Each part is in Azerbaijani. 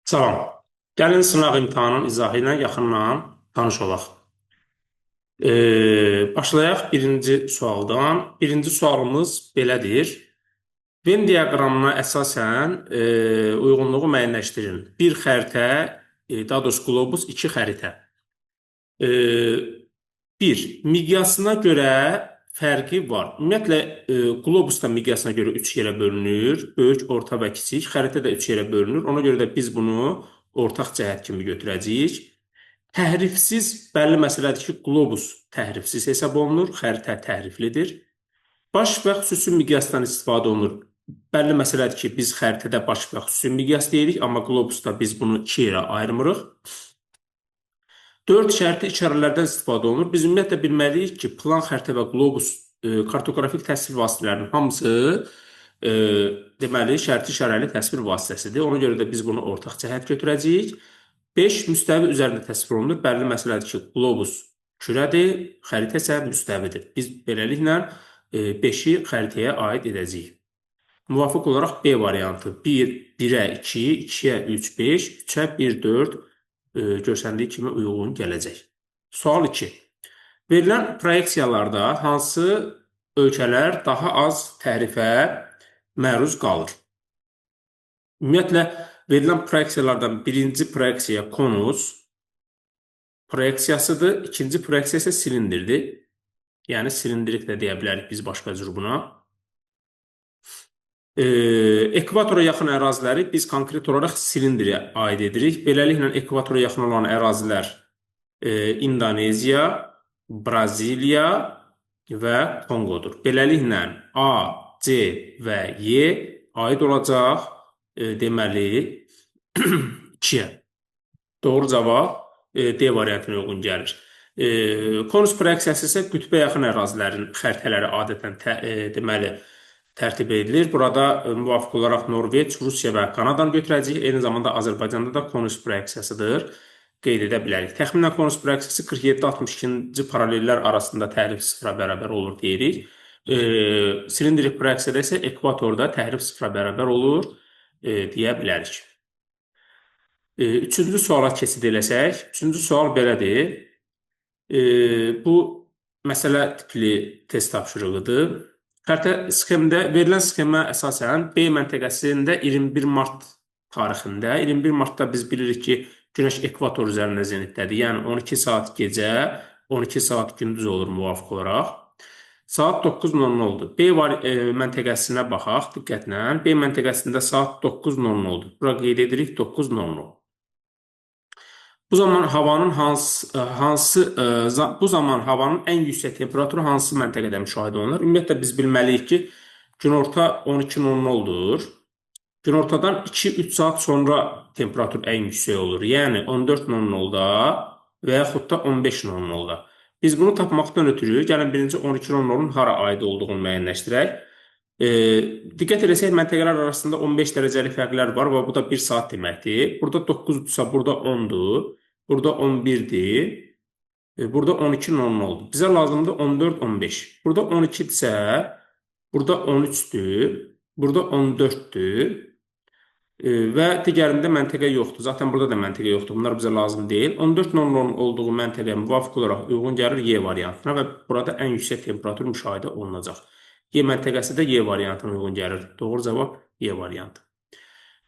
Salam. Gəlin sınaq imtahanının izahı ilə yaxından tanış olaq. Başlayaq birinci sualdan. Birinci sualımız belədir. Venn diaqramına əsasən uyğunluğu müəyyənləşdirin. Bir xəritə, daha doğrusu qlobus, iki xəritə. E, Bir, miqyasına görə fərqi var. Ümumiyyətlə, qlobus da miqyasına görə üç yerə bölünür. Böyük, orta və kiçik. Xəritə də üç yerə bölünür. Ona görə də biz bunu ortaq cəhət kimi götürəcəyik. Təhrifsiz bəlli məsələdir ki, qlobus təhrifsiz hesab olunur, xəritə təhriflidir. Baş və xüsusi miqyasdan istifadə olunur. Bəlli məsələdir ki, biz xəritədə baş və xüsusi miqyas deyirik, amma qlobusda biz bunu iki yerə ayırmırıq. 4 şərti işarələrdən istifadə olunur. Biz ümumiyyətlə bilməliyik ki, plan, xəritə və qlobus kartoqrafik təsvir vasitələrinin hamısı deməli şərti işarəli təsvir vasitəsidir. Ona görə də biz bunu ortaq cəhət götürəcəyik. 5 müstəvi üzərində təsvir olunur. Bəlli məsələdir ki, qlobus kürədir, xəritə isə müstəvidir. Biz beləliklə 5-i xəritəyə aid edəcəyik. Müvafiq olaraq B variantı 1, 1-ə 2, 2-yə 3, 5, 3-ə 1, 4 görsəndiyi kimi uyğun gələcək. Sual 2. Verilən proyeksiyalarda hansı ölkələr daha az təhrifə məruz qalır? Ümumiyyətlə, verilən proyeksiyalardan birinci proyeksiya konus proyeksiyasıdır, ikinci proyeksiya isə silindirdir. Yəni, silindirik də deyə bilərik biz başqa cür buna. Ekvatora yaxın əraziləri biz konkret olaraq silindrə aid edirik. Beləliklə, ekvatora yaxın olan ərazilər İndoneziya, Braziliya və Konqodur. Beləliklə, A, C və Y aid olacaq deməli 2-yə. Doğru cavab D variantına uyğun gəlir. Konus proyeksiyası isə qütbə yaxın ərazilərin xəritələri adətən deməli tərtib edilir. Burada müvafiq olaraq Norveç, Rusiya və Kanadanı götürəcəyik. Eyni zamanda Azərbaycanda da konus proyeksiyasıdır. Qeyd edə bilərik. Təxminən konus proyeksiyası 47-62-ci paralellər arasında təhrif sıfıra bərabər olur deyirik. Silindrik proyeksiyada isə ekvatorda təhrif sıfıra bərabər olur deyə bilərik. Üçüncü suala keçid eləsək. Üçüncü sual belədir. Bu məsələ tipli test tapşırığıdır. Xəritə sxemdə verilən sxemə əsasən B məntəqəsində 21 mart tarixində, 21 martda biz bilirik ki, Günəş ekvator üzərində zenitdədir. Yəni 12 saat gecə, 12 saat gündüz olur müvafiq olaraq. Saat 9:00-dur. B məntəqəsinə baxaq diqqətlə. B məntəqəsində saat 9:00-dur. Bura qeyd edirik 9:00. Bu zaman havanın ən yüksək temperaturu hansı məntəqədə müşahidə olunur? Ümumiyyətlə biz bilməliyik ki, günorta 12:00-dur. Günortadan 2-3 saat sonra temperatur ən yüksək olur. Yəni 14:00-da və yaxud da 15:00-da. Biz bunu tapmaqdan ötürü gəlin birinci 12:00-nun hara aid olduğunu müəyyənləşdirək. Diqqət etsək, məntəqələr arasında 15 dərəcəlik fərqlər var və bu da 1 saat deməkdir. Burada 9-dursa, burada 10-dur. Burada 11-dir. Burada 12:00-dur. Bizə lazımdır 14-15. Burada 12-dirsə, burada 13-dür. Burada 14-dür. Və digərində məntəqə yoxdur. Zaten burada da məntəqə yoxdur. Bunlar bizə lazım deyil. 14:00-nun olduğu məntəqəyə müvafiq olaraq uyğun gəlir Y variantına və burada ən yüksək temperatur müşahidə olunacaq. Y məntəqəsi də Y variantına uyğun gəlir. Doğru cavab Y variantı.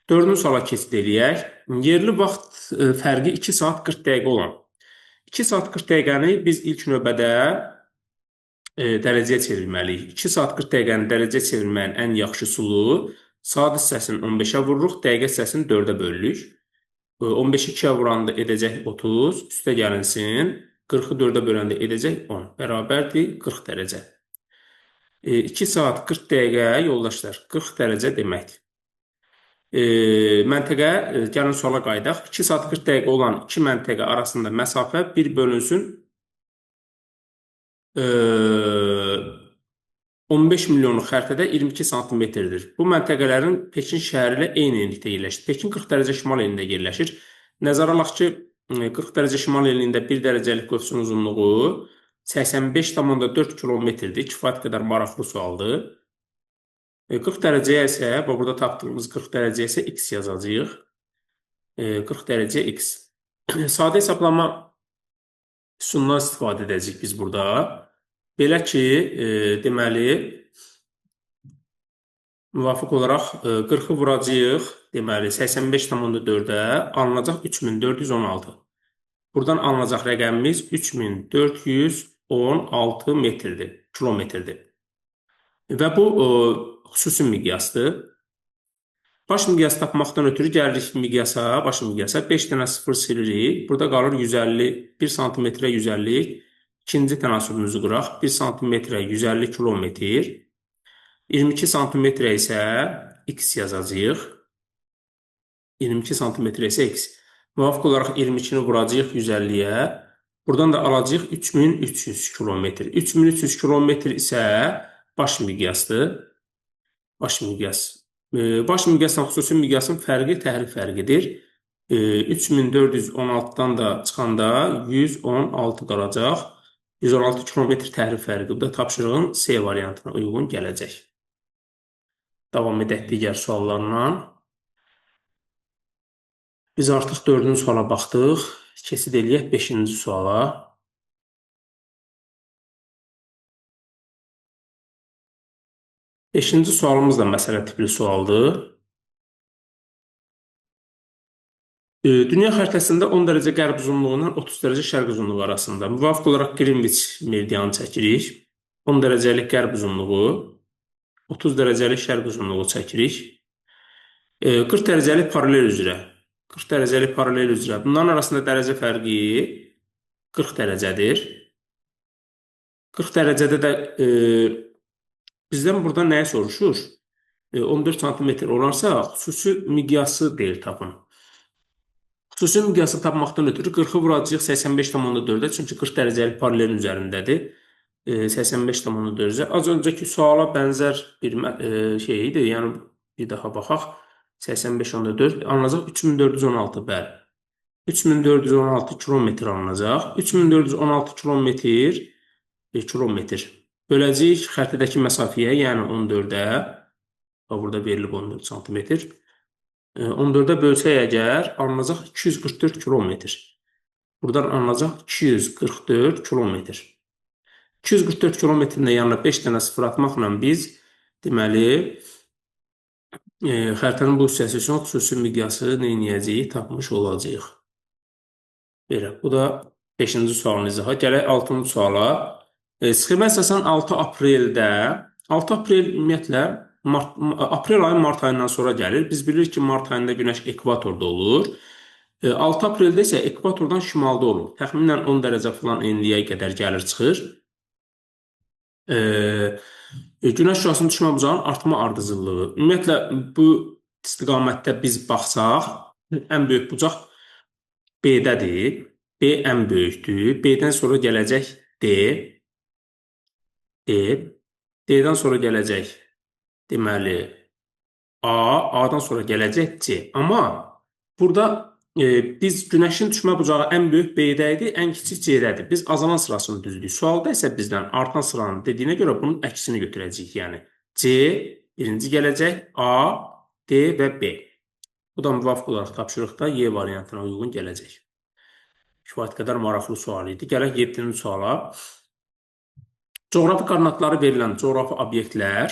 Dördüncü suala keçid eləyək. Yerli vaxt fərqi 2 saat 40 dəqiqə olan. 2 saat 40 dəqiqəni biz ilk növbədə dərəcəyə çevirməliyik. 2 saat 40 dəqiqəni dərəcəyə çevirməyin ən yaxşı üsulu saat hissəsini 15-ə vururuq, dəqiqə hissəsini 4-ə bölürük. 15-i 2-yə vuranda edəcək 30, üstə gəlinsin, 40-ı 4-ə böləndə edəcək 10. Bərabərdir 40 dərəcə. 2 saat 40 dəqiqə yoldaşlar 40 dərəcə deməkdir. Məntəqə, gəlin suala qayıdaq. 2 saat 40 dəqiqə olan iki məntəqə arasında məsafə 1 bölünsün 15 milyonluq xəritədə 22 santimetrdir. Bu məntəqələrin Pekin şəhəri ilə eyni enlikdə yerləşir. Pekin 40 dərəcə şimal enliyində yerləşir. Nəzərə alaq ki, 40 dərəcə şimal enliyində 1 dərəcəlik qövsün uzunluğu 85,4 kilometrdir. Kifayət qədər maraqlı sualdır. 40 dərəcəyə isə, burada tapdığımız 40 dərəcəyə isə x yazacağıq. 40 dərəcə x. Sadə hesablama üsulundan istifadə edəcəyik biz burada. Belə ki, deməli, müvafiq olaraq 40-ı vuracağıq. Deməli, 85,4-ə alınacaq 3416. Buradan alınacaq rəqəmimiz 3416 metrdir, kilometrdir. Və bu xüsusi miqyasdır. Baş miqyası tapmaqdan ötürü gəlirik miqyasa, baş miqyasa 5 dənə 0 silirik. Burada qalır 150, 1 santimetrə 150. İkinci tənasübümüzü qıraq. 1 santimetrə 150 kilometr. 22 santimetrə isə x yazacağıq. 22 santimetrə isə x. Müvafiq olaraq 22-ni vuracağıq 150-yə. Buradan da alacağıq 3300 kilometr. 3300 kilometr isə baş miqyasdır. Baş miqyas. Baş miqyasla xüsusi miqyasın fərqi təhrif fərqidir. 3416-dan da çıxanda 116 qalacaq. 116 kilometr təhrif fərqi. Bu da tapşırığın C variantına uyğun gələcək. Davam edək digər suallarla. Biz artıq 4-cü suala baxdıq. Keçid eləyək 5-ci suala. 5-ci sualımız da məsələ tipli sualdır. Dünya xəritəsində 10 dərəcə qərb uzunluğundan 30 dərəcə şərq uzunluğu arasında müvafiq olaraq Greenwich meridianı çəkirik. 10 dərəcəlik qərb uzunluğu, 30 dərəcəlik şərq uzunluğu çəkirik. 40 dərəcəlik paralel üzrə. 40 dərəcəlik paralel üzrə. Bunların arasında dərəcə fərqi 40 dərəcədir. 40 dərəcədə də bizdən burada nəyə soruşur? 14 cm olarsa, xüsusi miqyası deyil tapın. Xüsusi miqyası tapmaqdan ötürü 40-ı vuracağıq 85,4-ə, çünki 40 dərəcəlik paralelin üzərindədir. 85,4-ə. Az öncəki suala bənzər bir şey idi. Yəni, bir daha baxaq. 85,4 alınacaq 3416, bəli. 3416 kilometr alınacaq. 3416 kilometr böləcəyik xəritədəki məsafəyə, yəni 14-ə. Burada verilib 14 cm. 14-ə bölsək əgər, alınacaq 244 kilometr. Buradan alınacaq 244 kilometr. 244 kilometrin yanına 5 dənə sıfır atmaqla biz, deməli, xəritənin bu hissəsi üçün xüsusi miqyası neyniyəcəyik, tapmış olacağıq. Belə, bu da 5-ci sualın izahı. Gələk 6-cı suala. Sxemə əsasən 6 apreldə, 6 aprel ümumiyyətlə, aprel ayı mart ayından sonra gəlir. Biz bilirik ki, mart ayında günəş ekvatorda olur. 6 apreldə isə ekvatordan şimalda olur. Təxminən 10 dərəcə falan enliyə qədər gəlir, çıxır. Günəş şüasının düşmə bucağının artma ardıcıllığı. Ümumiyyətlə, bu istiqamətdə biz baxsaq, ən böyük bucaq B-dədir. B ən böyükdür. B-dən sonra gələcək D. D-dən sonra gələcək, deməli, A. A-dan sonra gələcək C. Amma burada biz günəşin düşmə bucağı ən böyük B-də idi, ən kiçik C-dədir. Biz azalan sırasını düzdük. Sualda isə bizdən artan sıranın dediyinə görə bunun əksini götürəcəyik. Yəni C birinci gələcək, A, D və B. Bu da müvafiq olaraq tapşırıqda Y variantına uyğun gələcək. Kifayət qədər maraqlı sual idi. Gələk 7-ci suala. Coğrafi koordinatları verilən coğrafi obyektlər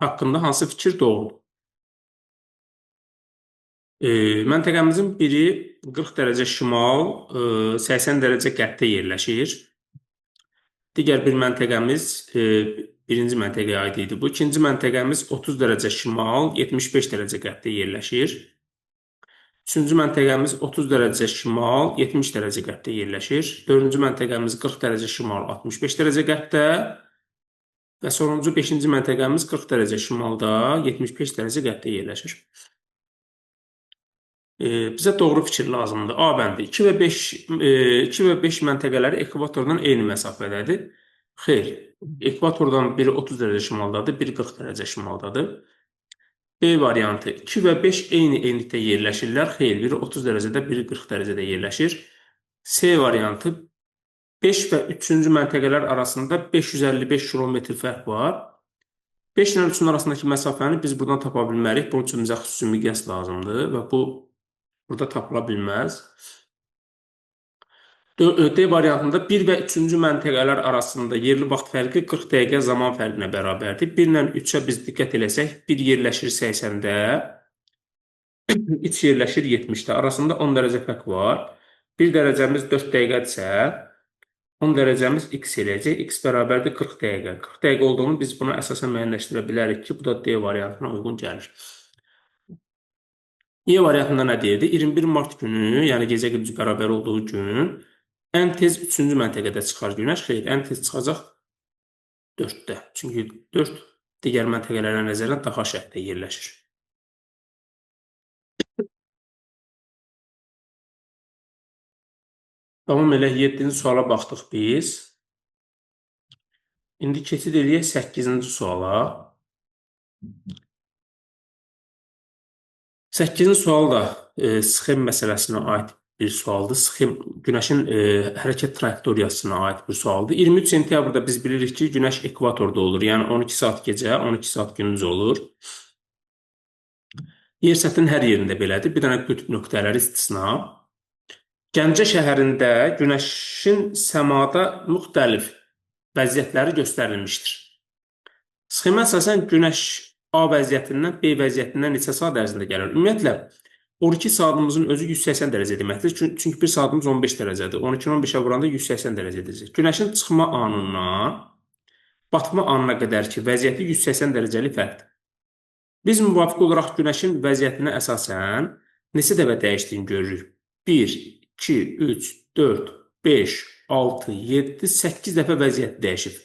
haqqında hansı fikir doğrudur? Məntəqəmizin biri 40 dərəcə şimal, 80 dərəcə qərbdə yerləşir. Digər bir məntəqəmiz, birinci məntəqəyə aid idi bu. İkinci məntəqəmiz 30 dərəcə şimal, 75 dərəcə qərbdə yerləşir. Üçüncü məntəqəmiz 30 dərəcə şimal, 70 dərəcə qərbdə yerləşir. Dördüncü məntəqəmiz 40 dərəcə şimal, 65 dərəcə qərbdə. Və sonuncu 5-ci məntəqəmiz 40 dərəcə şimalda, 75 dərəcə qərbdə yerləşir. Bizə doğru fikir lazımdır. A bəndi 2 və 5 məntəqələri ekvatordan eyni məsafədədir. Xeyr, ekvatordan biri 30 dərəcə şimaldadır, biri 40 dərəcə şimaldadır. B variantı 2 və 5 eyni enlikdə yerləşirlər. Xeyr, biri 30 dərəcədə, biri 40 dərəcədə yerləşir. C variantı 5 və 3-cü məntəqələr arasında 555 kilometr fərq var. 5 ilə 3-ün arasındakı məsafəni biz buradan tapa bilmərik. Bunun üçün bizə xüsusi miqyas lazımdır və bu Burada tapıla bilməz. D variantında 1 və 3-cü məntəqələr arasında yerli vaxt fərqi 40 dəqiqə zaman fərqinə bərabərdir. 1 ilə 3-ə biz diqqət eləsək, 1 yerləşir 80-də, 3 yerləşir 70-də. Arasında 10 dərəcə fərq var. 1 dərəcəmiz 4 dəqiqədirsə, 10 dərəcəmiz x eləyəcək. X bərabərdir 40 dəqiqə. 40 dəqiqə olduğunu biz buna əsasən müəyyənləşdirə bilərik ki, bu da D variantına uyğun gəlir. E variantında nə deyirdi? 21 mart günü, yəni gecə gündüz bərabər olduğu gün ən tez 3-cü məntəqədə çıxar günəş. Xeyr, ən tez çıxacaq 4-də. Çünki 4 digər məntəqələrə nəzərən daha şərqdə yerləşir. Tamam, elə 7-ci suala baxdıq biz. İndi keçid eləyək 8-ci suala. 8-ci sual da sxem məsələsinə aid bir sualdır. Sxem günəşin hərəkət trayektoriyasına aid bir sualdır. 23 sentyabrda biz bilirik ki, günəş ekvatorda olur. Yəni 12 saat gecə, 12 saat gündüz olur. Yer səthinin hər yerində belədir. Bir dənə qütb nöqtələri istisna. Gəncə şəhərində günəşin səmada müxtəlif vəziyyətləri göstərilmişdir. Sxemə əsasən günəş A vəziyyətindən B vəziyyətindən neçə saat ərzində gəlir? Ümumiyyətlə, 12 saatımızın özü 180 dərəcə deməkdir. Çünki bir saatımız 15 dərəcədir. 12-ni 15-ə vuranda 180 dərəcə edəcək. Günəşin çıxma anından batma anına qədər ki, vəziyyəti 180 dərəcəlik fərqdir. Biz müvafiq olaraq günəşin vəziyyətinə əsasən neçə dəfə dəyişdiyini görürük. 1, 2, 3, 4, 5, 6, 7, 8 dəfə vəziyyəti dəyişib.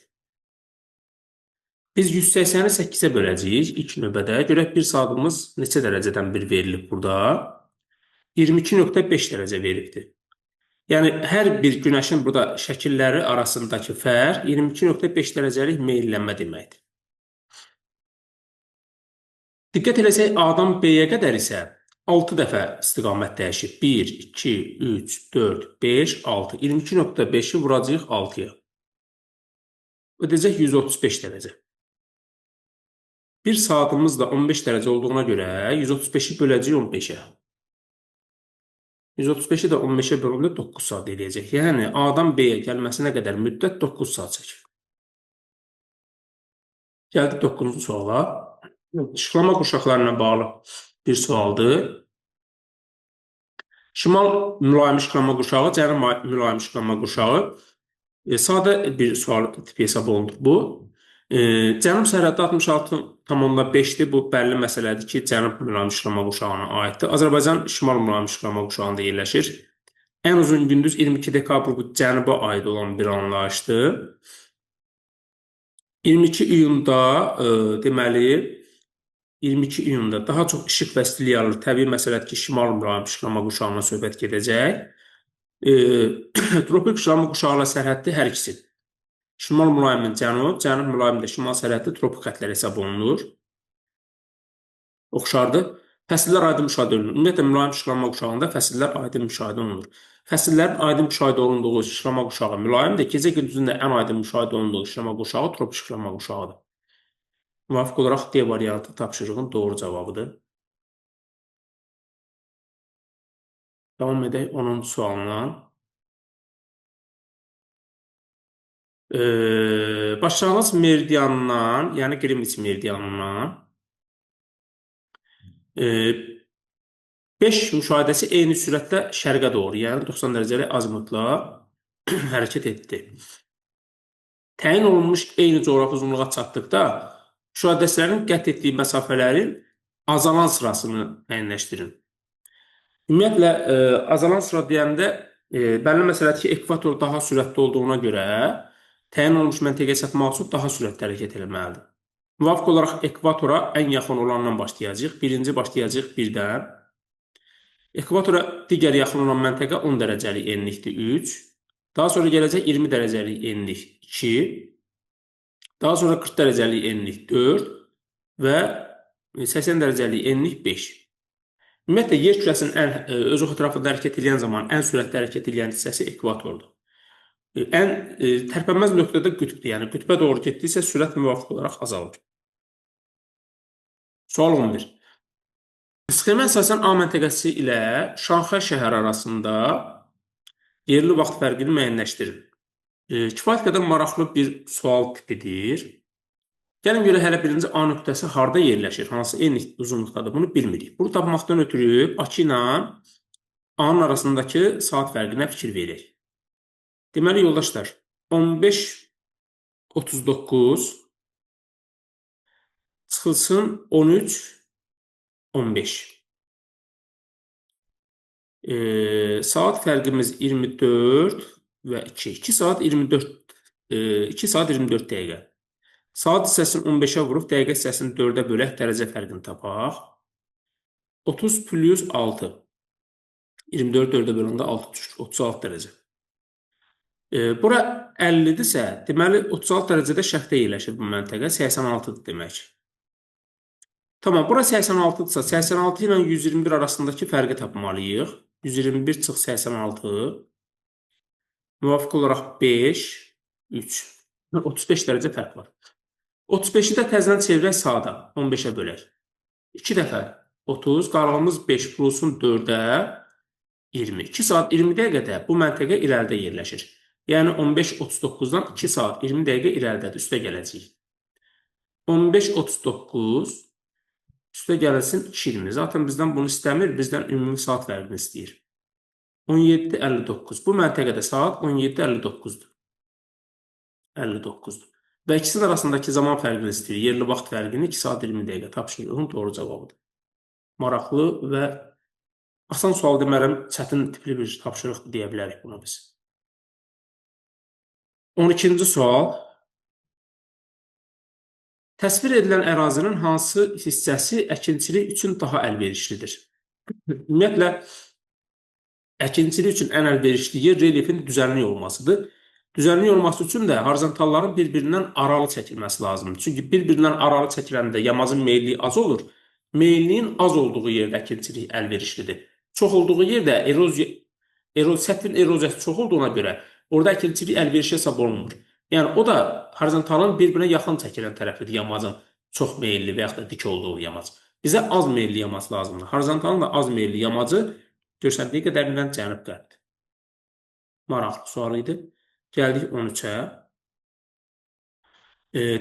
Biz 180-i 8-ə böləcəyik ilk növbədə. Görək bir saatımız neçə dərəcədən bir verilib burada? 22,5 dərəcə veribdir. Yəni, hər bir günəşin burada şəkilləri arasındakı fərq 22,5 dərəcəlik meyllənmə deməkdir. Diqqət eləsək, A-dan B-yə qədər isə 6 dəfə istiqamət dəyişib. 1, 2, 3, 4, 5, 6. 22,5-i vuracaq 6-ya. Ödəyəcək 135 dərəcə. Bir saatımız da 15 dərəcə olduğuna görə 135-i böləcək 15-ə. 135-i də 15-ə bölündə 9 saat eləyəcək. Yəni, A-dan B-yə gəlməsinə qədər müddət 9 saat çəkir. Gəldik 9-cu suala. İşıqlama qurşaqlarına bağlı bir sualdır. Şimal mülayim işıqlama qurşağı, cənub mülayim işıqlama qurşağı. Sadə bir sual tipi hesab olunur bu. Cənub sərhəddə 66,5-dir. Bu, bəlli məsələdir ki, cənub mülayim işıqlama qurşağına aiddir. Azərbaycan şimal mülayim işıqlama qurşağında yerləşir. Ən uzun gündüz 22 dekabr bu cənuba aid olan bir anlayışdır. 22 iyunda, deməli, 22 iyunda daha çox işıq və istilik alır. Təbii məsələdir ki, şimal mülayim işıqlama qurşağına söhbət gedəcək. Tropik işıqlama qurşağı ilə sərhəddi hər ikisi. Şimal mülayiminin cənub, cənub mülayimində şimal sərhəddi tropik xəttlər hesab olunur. Oxşardır. Fəsillər aydın müşahidə olunur. Ümumiyyətlə, mülayim işıqlama qurşağında fəsillər aydın müşahidə olunur. Fəsillərin aydın müşahidə olunduğu işıqlama qurşağı mülayimdir. Gecə gündüzün də ən aydın müşahidə olunduğu işıqlama qurşağı tropik işıqlama qurşağıdır. Müvafiq olaraq D variantı tapşırığın doğru cavabıdır. Davam edək 10-cu sualına. Başlanğıc meridiandan, yəni Greenwich meridianından 5 müşahidəsi eyni sürətlə şərqə doğru, yəni 90 dərəcəli azimutla hərəkət etdi. Təyin olunmuş eyni coğrafi uzunluğa çatdıqda müşahidəçilərin qət etdiyi məsafələrin azalan sırasını müəyyənləşdirin. Ümumiyyətlə, azalan sıra deyəndə bəlli məsələdir ki, ekvator daha sürətli olduğuna görə təyin olunmuş məntəqəyə çatmaq üçün daha sürətli hərəkət etməlidir. Müvafiq olaraq ekvatora ən yaxın olandan başlayacaq. Birinci başlayacaq 1-dən. Ekvatora digər yaxın olan məntəqə 10 dərəcəlik enlikdir 3. Daha sonra gələcək 20 dərəcəlik enlik 2. Daha sonra 40 dərəcəlik enlik 4 və 80 dərəcəlik enlik 5. Ümumiyyətlə, yer kürəsinin öz ətrafında hərəkət edən zaman ən sürətli hərəkət edən hissəsi ekvatordur. Ən tərpənməz nöqtədə qütbdür, yəni qütbə doğru getdikcə sürət müvafiq olaraq azalır. Sual 11. Sxemə əsasən A məntəqəsi ilə Şanxay şəhəri arasında yerli vaxt fərqini müəyyənləşdirin. Kifayət qədər maraqlı bir sual tipidir. Gəlin görə hələ birinci A nöqtəsi harda yerləşir, hansı eyni uzunluqdadır, bunu bilmirik. Bunu tapmaqdan ötürü Bakı ilə A-nın arasındakı saat fərqinə fikir verək. Deməli, yoldaşlar, 15:39 çıxılsın 13:15. Saat fərqimiz 24 və 2. 2 saat 24 2 saat 24 dəqiqə. Saat hissəsini 15-ə vurub dəqiqə hissəsini 4-ə bölək, dərəcə fərqini tapaq. 30 plus 6. 24 4-ə böləndə 6 düşür. 36 dərəcə. Bura 50-dirsə, deməli 36 dərəcədə şərqdə yerləşir bu məntəqə, 86-dır demək. Tamam, bura 86-dırsa, 86 ilə 121 arasındakı fərqi tapmalıyıq. 121 çıx 86. Müvafiq olaraq 5, 3. 35 dərəcə fərq var. 35-i də təzədən çevirək saata, 15-ə bölək. 2 dəfə 30, qalığımız 5 plusun 4-ə 20. 2 saat 20 dəqiqədə bu məntəqə irəlidə yerləşir. Yəni 15:39-dan 2 saat 20 dəqiqə irəlidədir, üstə gələcəyik. 15:39 üstə gəlsin 2:20. Zaten bizdən bunu istəmir, bizdən ümumi saat fərqini istəyir. 17:59. Bu məntəqədə saat 17:59-dur. 59-dur. Və ikisinin arasındakı zaman fərqini istəyir. Yerli vaxt fərqini 2 saat 20 dəqiqə. Tapşırığın doğru cavabıdır. Maraqlı və asan sual demərəm, çətin tipli bir tapşırıq deyə bilərik buna biz. 12-ci sual. Təsvir edilən ərazinin hansı hissəsi əkinçilik üçün daha əlverişlidir? Ümumiyyətlə, əkinçilik üçün ən əlverişli yer relyefin düzənlik olmasıdır. Düzənlik olması üçün də horizontalların bir-birindən aralı çəkilməsi lazımdır. Çünki bir-birindən aralı çəkiləndə yamacın meyilliyi az olur. Meyilliyin az olduğu yerdə əkinçilik əlverişlidir. Çox olduğu yerdə səthin eroziyası çox olduğuna görə orada əkinçilik əlverişli hesab olunmur. Yəni, o da horizontalın bir-birinə yaxın çəkilən tərəfidir yamacın çox meyilli və yaxud da dik olduğu yamac. Bizə az meyilli yamac lazımdır. Horizontalın da az meyilli yamacı göstərdiyi qədərindən cənub-qərbdir. Maraqlı sual idi. Gəldik 13-ə.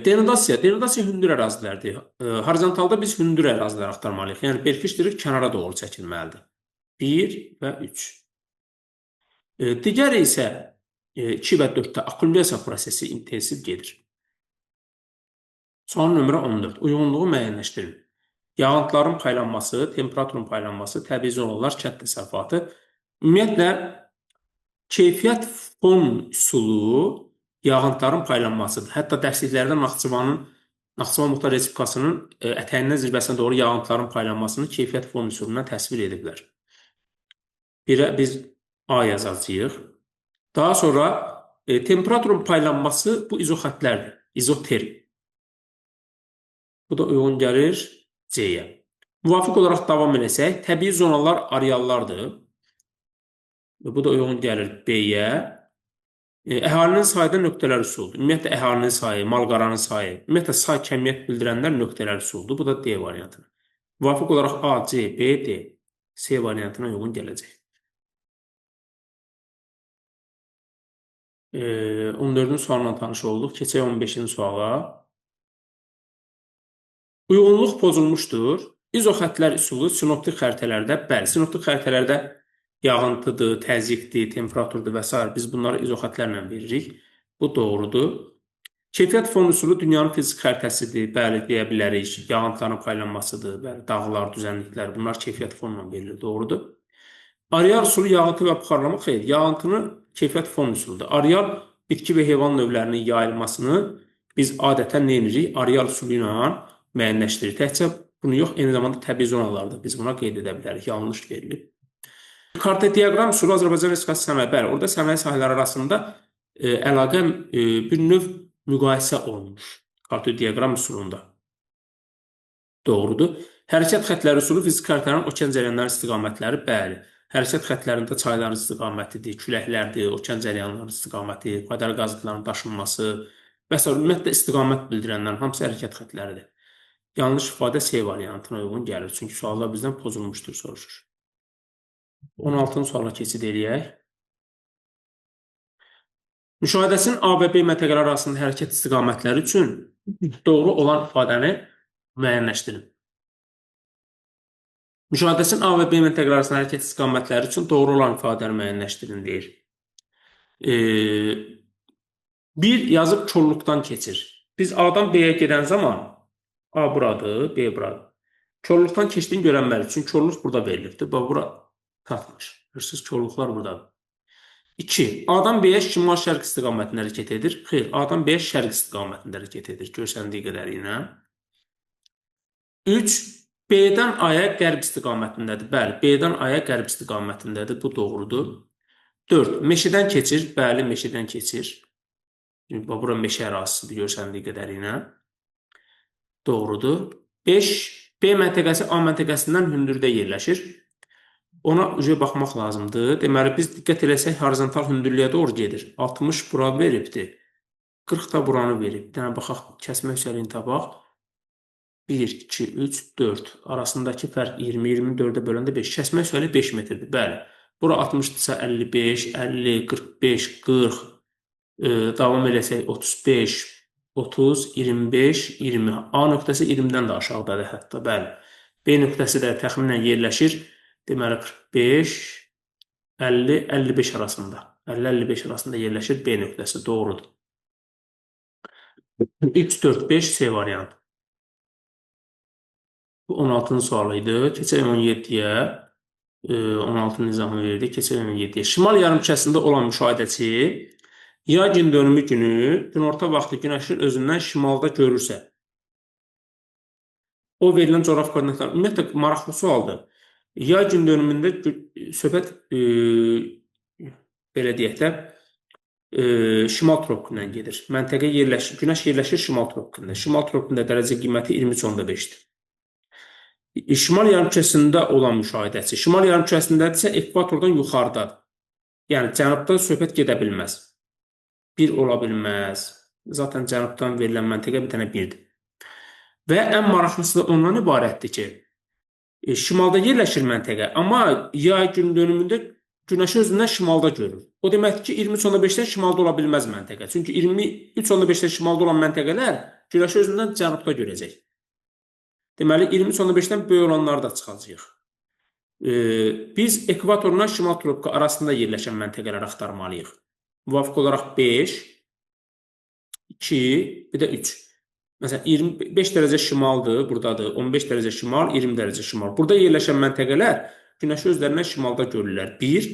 Denudasiya. Denudasiya hündür ərazilərdir. Horizontalda biz hündür ərazilər axtarmalıyıq. Yəni, berkişdirir, kənara doğru çəkilməlidir. 1 və 3. Digəri isə 2 və 4-də akkumulyasiya prosesi intensiv gedir. Sual nömrə 14. Uyğunluğu müəyyənləşdirin. Yağıntıların paylanması, temperaturun paylanması, təbii zonalar, kənd təsərrüfatı. Ümumiyyətlə, keyfiyyət fon üsulu yağıntıların paylanmasıdır. Hətta dərsliklərdə Naxçıvan Muxtar Respublikasının ətəyindən zirvəsinə doğru yağıntıların paylanmasını keyfiyyət fon üsulundan təsvir ediblər. Birə biz A yazacağıq. Daha sonra temperaturun paylanması bu izoxətlərdir. İzoterm. Bu da uyğun gəlir C-yə. Müvafiq olaraq davam edəcək. Təbii zonalar areallardır. Bu da uyğun gəlir B-yə. Əhalinin sayda nöqtələr üsuludur. Ümumiyyətlə, əhalinin sayı, malqaranın sayı, ümumiyyətlə, say kəmiyyət bildirənlər nöqtələr üsuludur. Bu da D variantı. Müvafiq olaraq A, C, B, D, C variantına uyğun gələcək. 14-cü sualla tanış olduq. Keçək 15-ci suala. Uyğunluq pozulmuşdur. İzoxətlər üsulu sinoptik xəritələrdə, bəli, sinoptik xəritələrdə yağıntıdır, təzyiqdir, temperaturdur və s. Biz bunları izoxətlərlə veririk. Bu doğrudur. Keyfiyyət fon üsulu dünyanın fizik xəritəsidir. Bəli, deyə bilərik. Yağıntıların paylanmasıdır. Bəli, dağlar, düzənliklər, bunlar keyfiyyət fonla verilir. Doğrudur. Areal üsulu yağıntı və buxarlama xeyr. Yağıntını keyfiyyət fon üsuludur. Areal bitki və heyvan növlərinin yayılmasını biz adətən nə edirik? Areal üsulu ilə müəyyənləşdiririk. Təkcə bunu yox, eyni zamanda təbii zonalarda biz buna qeyd edə bilərik. Yanlış verilib. Kartodiaqram üsulu Azərbaycan Respublikası sənaye. Bəli, orada sənaye sahələri arasında əlaqə bir növ müqayisə olunmuş. Kartodiaqram üsulunda. Doğrudur. Hərəkət xətləri üsulu fizik xəritələrin okean cərəyanları istiqamətləri. Bəli. Hərəkət xətlərində çayların istiqamətidir, küləklərdir, okean cərəyanlarının istiqaməti, padar qazıntılarının daşınması və s. Ümumiyyətlə istiqamət bildirənlərin hamısı hərəkət xətləridir. Yanlış ifadə C variantına uyğun gəlir. Çünki suallar bizdən pozulmuşdur, soruşur. 16-cı suala keçid eləyək. Müşahidəsinin A və B məntəqələr arasında hərəkət istiqamətləri üçün doğru olan ifadəni müəyyənləşdirin. Müşahidəsinin A və B məntəqələri arasında hərəkət istiqamətləri üçün doğru olan ifadəni müəyyənləşdirin deyir. Bir yazıb kolluqdan keçir. Biz A-dan B-yə gedən zaman A buradır, B buradır. Kolluqdan keçdiyini görənməli. Çünki kolluq burada verilibdir. Bax, bura tapmış. Görürsünüz, kolluqlar buradadır. 2. A-dan B-yə şimal-şərq istiqamətində hərəkət edir. Xeyr, A-dan B-yə şərq istiqamətində hərəkət edir. Görsəndiyi qədərilə. 3. B-dən A-ya qərb istiqamətindədir. Bəli, B-dən A-ya qərb istiqamətindədir. Bu doğrudur. 4. Meşədən keçir. Bəli, meşədən keçir. Bura meşə ərazisidir, görsəndiyi qədərilə. Doğrudur. 5. B məntəqəsi A məntəqəsindən hündürdə yerləşir. Ona baxmaq lazımdır. Deməli, biz diqqət eləsək, horizontal hündürlüyə doğru gedir. 60 bura veribdir. 40 da buranı verib. Bir dənə baxaq, kəsmə yüksəliyini tapaq. 1, 2, 3, 4. Arasındakı fərq 20, 24-ə böləndə 5. Kəsmə yüksəliyi 5 metrdir. Bəli. Bura 60-dırsa 55, 50, 45, 40. Davam eləsək 35, 30, 25, 20. A nöqtəsi 20-dən də aşağıdadır hətta. Bəli. B nöqtəsi də təxminən yerləşir. Deməli, 45, 50, 55 arasında. 50-55 arasında yerləşir B nöqtəsi. Doğrudur. 3, 4, 5 C variantı. Bu 16-cı sual idi. Keçək 17-yə. 16 nizamı verdik. Keçək 17-yə. Şimal yarımkəsində olan müşahidəçi yay gün dönümü günü günorta vaxtı günəşin özündən şimalda görürsə, o verilən coğrafi koordinatlar ümumiyyətlə maraqlı sualdır. Yay gün dönümündə söhbət belə deyək də şimal tropikundən gedir. Məntəqə yerləşir, günəş yerləşir şimal tropikində. Şimal tropikində dərəcə qiyməti 23.5-dir. Şimal yarımkəsində olan müşahidəçi, şimal yarımkəsindədirsə ekvatordan yuxarıdadır. Yəni cənubdan söhbət gedə bilməz. 1 ola bilməz. Zaten cənubdan verilən məntəqə bir dənə 1-dir. Və ən maraqlısı da ondan ibarətdir ki, şimalda yerləşir məntəqə, amma yay gün dönümündə günəşi özündən şimalda görür. O deməkdir ki, 23.5-dən şimalda ola bilməz məntəqə. Çünki 23.5-dən şimalda olan məntəqələr günəşi özündən cənubda görəcək. Deməli, 23.5-dən böyük olanları da çıxacaq. Biz ekvatorla şimal tropiki arasında yerləşən məntəqələri axtarmalıyıq. Müvafiq olaraq 5, 2, bir də 3. Məsələn, 25 dərəcə şimaldır, buradadır. 15 dərəcə şimal, 20 dərəcə şimal. Burada yerləşən məntəqələr günəşi özlərindən şimalda görürlər. 1,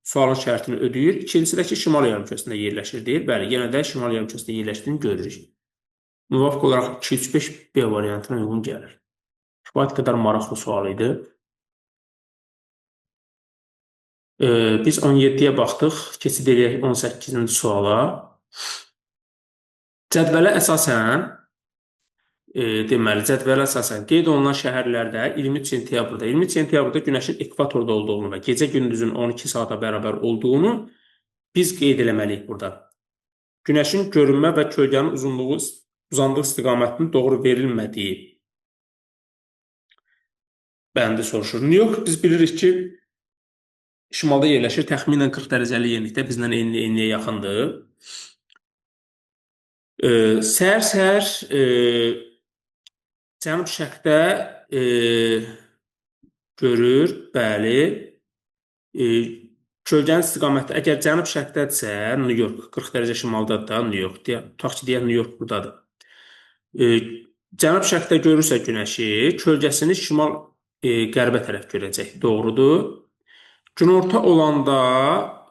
sualın şərtini ödəyir. İkincisi də ki, şimal yarımkəsində yerləşir deyir. Bəli, yenə də şimal yarımkəsində yerləşdiyini görürük. Müvafiq olaraq 2, 3, 5 B variantına uyğun gəlir. Kifayət qədər maraqlı sual idi. Biz 17-yə baxdıq. Keçid edək 18-ci suala. Cədvələ əsasən, deməli, cədvələ əsasən qeyd olunan şəhərlərdə 23 sentyabrda günəşin ekvatorda olduğunu və gecə gündüzün 12 saata bərabər olduğunu biz qeyd eləməliyik burada. Günəşin görünmə və kölgənin uzandığı istiqamətinin doğru verilmədiyi bəndi soruşur. New York biz bilirik ki, şimalda yerləşir, təxminən 40 dərəcəli yenilikdə bizdən eyniyə yaxındır. Səhər cənub-şərqdə görür, bəli. Kölgənin istiqaməti, əgər cənub-şərqdədirsə, New York, 40 dərəcə şimaldadır da New York, tutaq ki, deyək New York buradadır. Cənub-şərqdə görürsə günəşi, kölgəsini şimal-qərbə tərəf görəcək, doğrudur. Günorta olanda,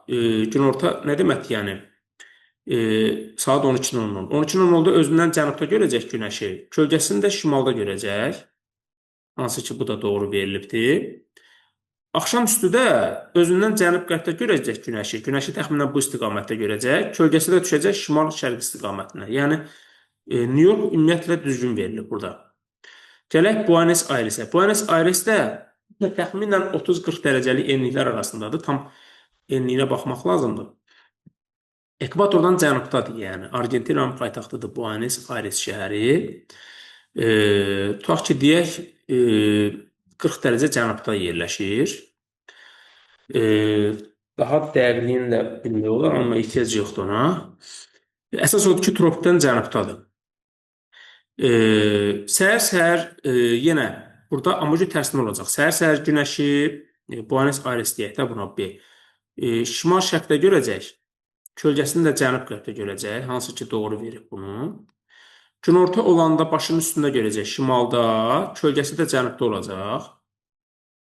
günorta nə deməkdir yəni? Saat 12:10. 12:10-da özündən cənubda görəcək günəşi, kölgəsini də şimalda görəcək. Hansı ki, bu da doğru verilibdir. Axşamüstü də özündən cənub-qərbdə görəcək günəşi. Günəşi təxminən bu istiqamətdə görəcək. Kölgəsi də düşəcək şimal-şərq istiqamətinə. Yəni, New York ümumiyyətlə düzgün verilib burada. Gələk Buenos Airesə. Buenos Airesdə təxminən 30-40 dərəcəlik enliklər arasındadır. Tam enliyinə baxmaq lazımdır. Ekvatordan cənubdadır, yəni. Argentinanın paytaxtıdır Buenos Aires şəhəri. Tutaq ki, deyək, 40 dərəcə cənubda yerləşir. E, Daha dəqiqliyini də bilmək olar, amma ehtiyac yoxdur ona. Əsas odur ki, tropikdən cənubdadır. Səhər-səhər yenə burada amoji tərsinə olacaq. Səhər-səhər günəşi Buenos Aires deyək də buna B. Şimal-şərqdə görəcək. Kölgəsini də cənub-qərbdə görəcək. Hansı ki, doğru verib bunu. Günorta olanda başının üstündə görəcək. Şimalda, kölgəsi də cənubda olacaq.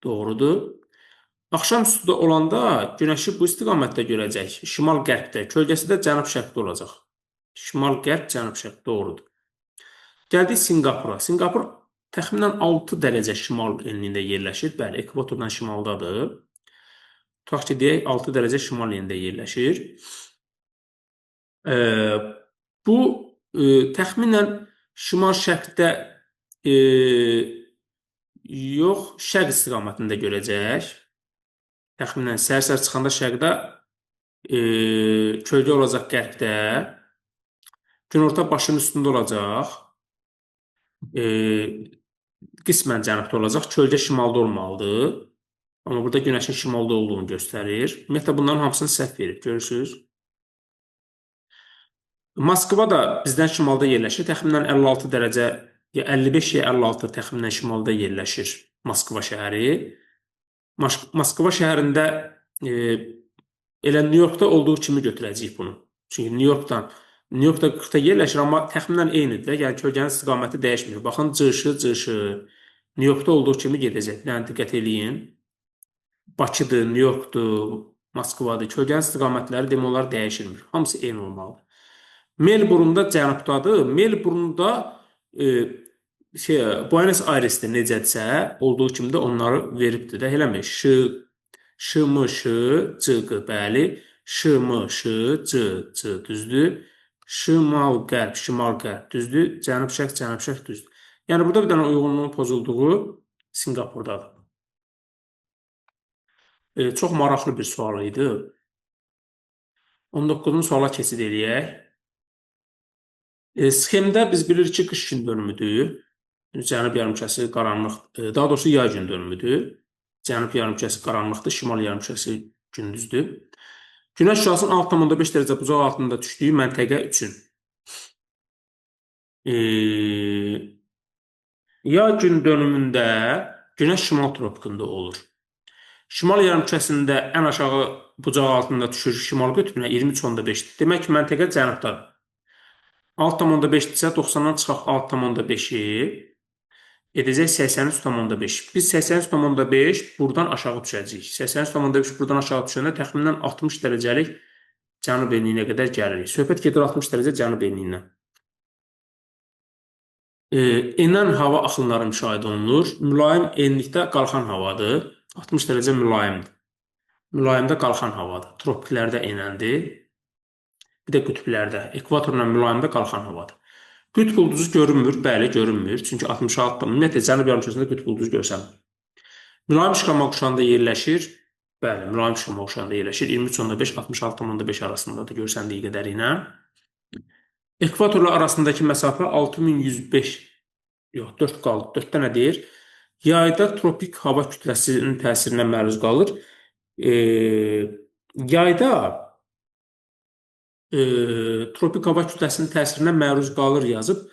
Doğrudur. Axşam üstündə olanda günəşi bu istiqamətdə görəcək. Şimal-qərbdə, kölgəsi də cənub-şərqdə olacaq. Şimal-qərb, cənub-şərq doğrudur. Gəldik Sinqapura. Sinqapur təxminən 6 dərəcə şimal enliyində yerləşir. Bəli, ekvatordan şimaldadır. Tutaq ki, deyək 6 dərəcə şimal enliyində yerləşir. Bu təxminən şimal-şərqdə yox, şərq istiqamətində görəcək. Təxminən səhər-səhər çıxanda şərqdə kölgə olacaq qərbdə. Günorta başının üstündə olacaq. Qismən cənubda olacaq. Kölgə şimalda olmalıdır. Amma burada günəşin şimalda olduğunu göstərir. Ümumiyyətlə, bunların hamısını səhv verib, görürsünüz. Moskva da bizdən şimalda yerləşir. Təxminən 56 dərəcə, ya 55 ya 56 təxminən şimalda yerləşir Moskva şəhəri. Moskva şəhərində elə New Yorkda olduğu kimi götürəcəyik bunu. Çünki New Yorkda 40-da yerləşir, amma təxminən eynidir. Yəni, kölgənin istiqaməti dəyişmir. Baxın, cırşı. New Yorkda olduğu kimi gedəcək. Yəni, diqqət eləyin. Bakıdır, New Yorkdur, Moskvadır. Kölgənin istiqamətləri demək olar dəyişilmir. Hamısı eyni olmalıdır. Melbourne'da cənubdadır. Melbourne'da Buenos Aires'də necədirsə, olduğu kimi də onları veribdir də. Eləmi? Ş-M-Ş-C-Q, bəli. Ş-M-Ş-C-C, düzdür. Şimal-qərb, düzdür. Cənub-şərq, düzdür. Yəni, burada bir dənə uyğunluğun pozulduğu Sinqapurdadır. Çox maraqlı bir sual idi. 19-cu suala keçid eləyək. Sxemdə biz bilirik ki, qış gün dönümüdür. Cənub yarımkürəsi qaranlıq, daha doğrusu yay gün dönümüdür. Cənub yarımkürəsi qaranlıqdır, şimal yarımkürəsi gündüzdür. Günəş şüasının 6,5 dərəcə bucaq altında düşdüyü məntəqə üçün yay gün dönümündə günəş şimal tropikində olur. Şimal yarımkürəsində ən aşağı bucaq altında düşür şimal qütbünə 23,5-dir. Demək ki, məntəqə cənubdadır. 6,5-dirsə 90-dan çıxaq 6,5-i edəcək 83,5. Biz 83,5 buradan aşağı düşəcəyik. 83,5 buradan aşağı düşəndə təxminən 60 dərəcəlik cənub enliyinə qədər gəlirik. Söhbət gedir 60 dərəcə cənub enliyindən. Enən hava axınları müşahidə olunur. Mülayim enlikdə qalxan havadır. 60 dərəcə mülayimdir. Mülayimdə qalxan havadır. Tropiklərdə enəndir. Bir də qütblərdə. Ekvatorla mülayimdə qalxan havadır. Qütb ulduzu görünmür. Bəli, görünmür. Çünki 66, ümumiyyətlə cənub yarımkürəsində qütb ulduzu görsənmir. Mülayim şıxlanma quşağında yerləşir. Bəli, mülayim şıxlanma quşağında yerləşir. 23,5-66,5 arasındadır görsəndiyi qədərilə. Ekvatorla arasındakı məsafə 6105. Yox, 4 qaldı. 4-də nə deyir? Yayda tropik hava kütləsinin təsirinə məruz qalır. Yayda tropik hava kütləsinin təsirinə məruz qalır yazıb.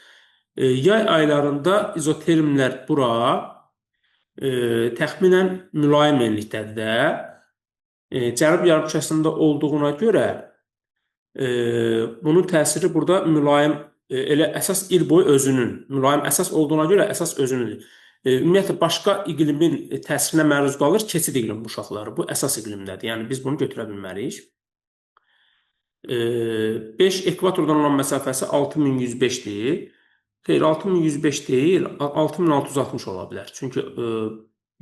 Yay aylarında izotermlər bura təxminən mülayim enlikdədir də. Cənub yarımkürəsində olduğuna görə bunun təsiri burada mülayim, elə əsas il boyu özünün, mülayim əsas olduğuna görə əsas özünüdür. Ümumiyyətlə, başqa iqlimin təsirinə məruz qalır, keçid iqlim bu uşaqları. Bu əsas iqlimdədir. Yəni, biz bunu götürə bilməliyik. 5 ekvatordan olan məsafəsi 6105-dir. Xeyr, 6105 deyil, 6660 ola bilər. Çünki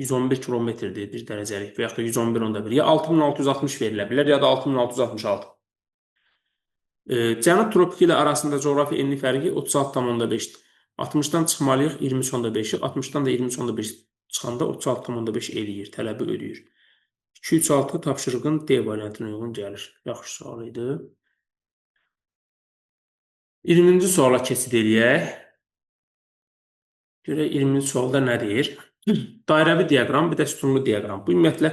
111 kilometrdir 1 dərəcəlik və yaxud da 111,1. Ya 6660 verilə bilər, ya da 6666. Cənub tropiki ilə arasında coğrafi enlik fərqi 36,5-dir. 60-dan çıxmalıyıq 23,5-i, 60-dan da 23,5 çıxanda 36,5 eləyir, tələbi ödəyir. 2-3-6 tapşırığın D variantına uyğun gəlir. Yaxşı sual idi. 20-ci suala keçid eləyək. Görək 20-ci sualda nə deyir? Dairəvi diaqram, bir də sütunlu diaqram. Bu ümumiyyətlə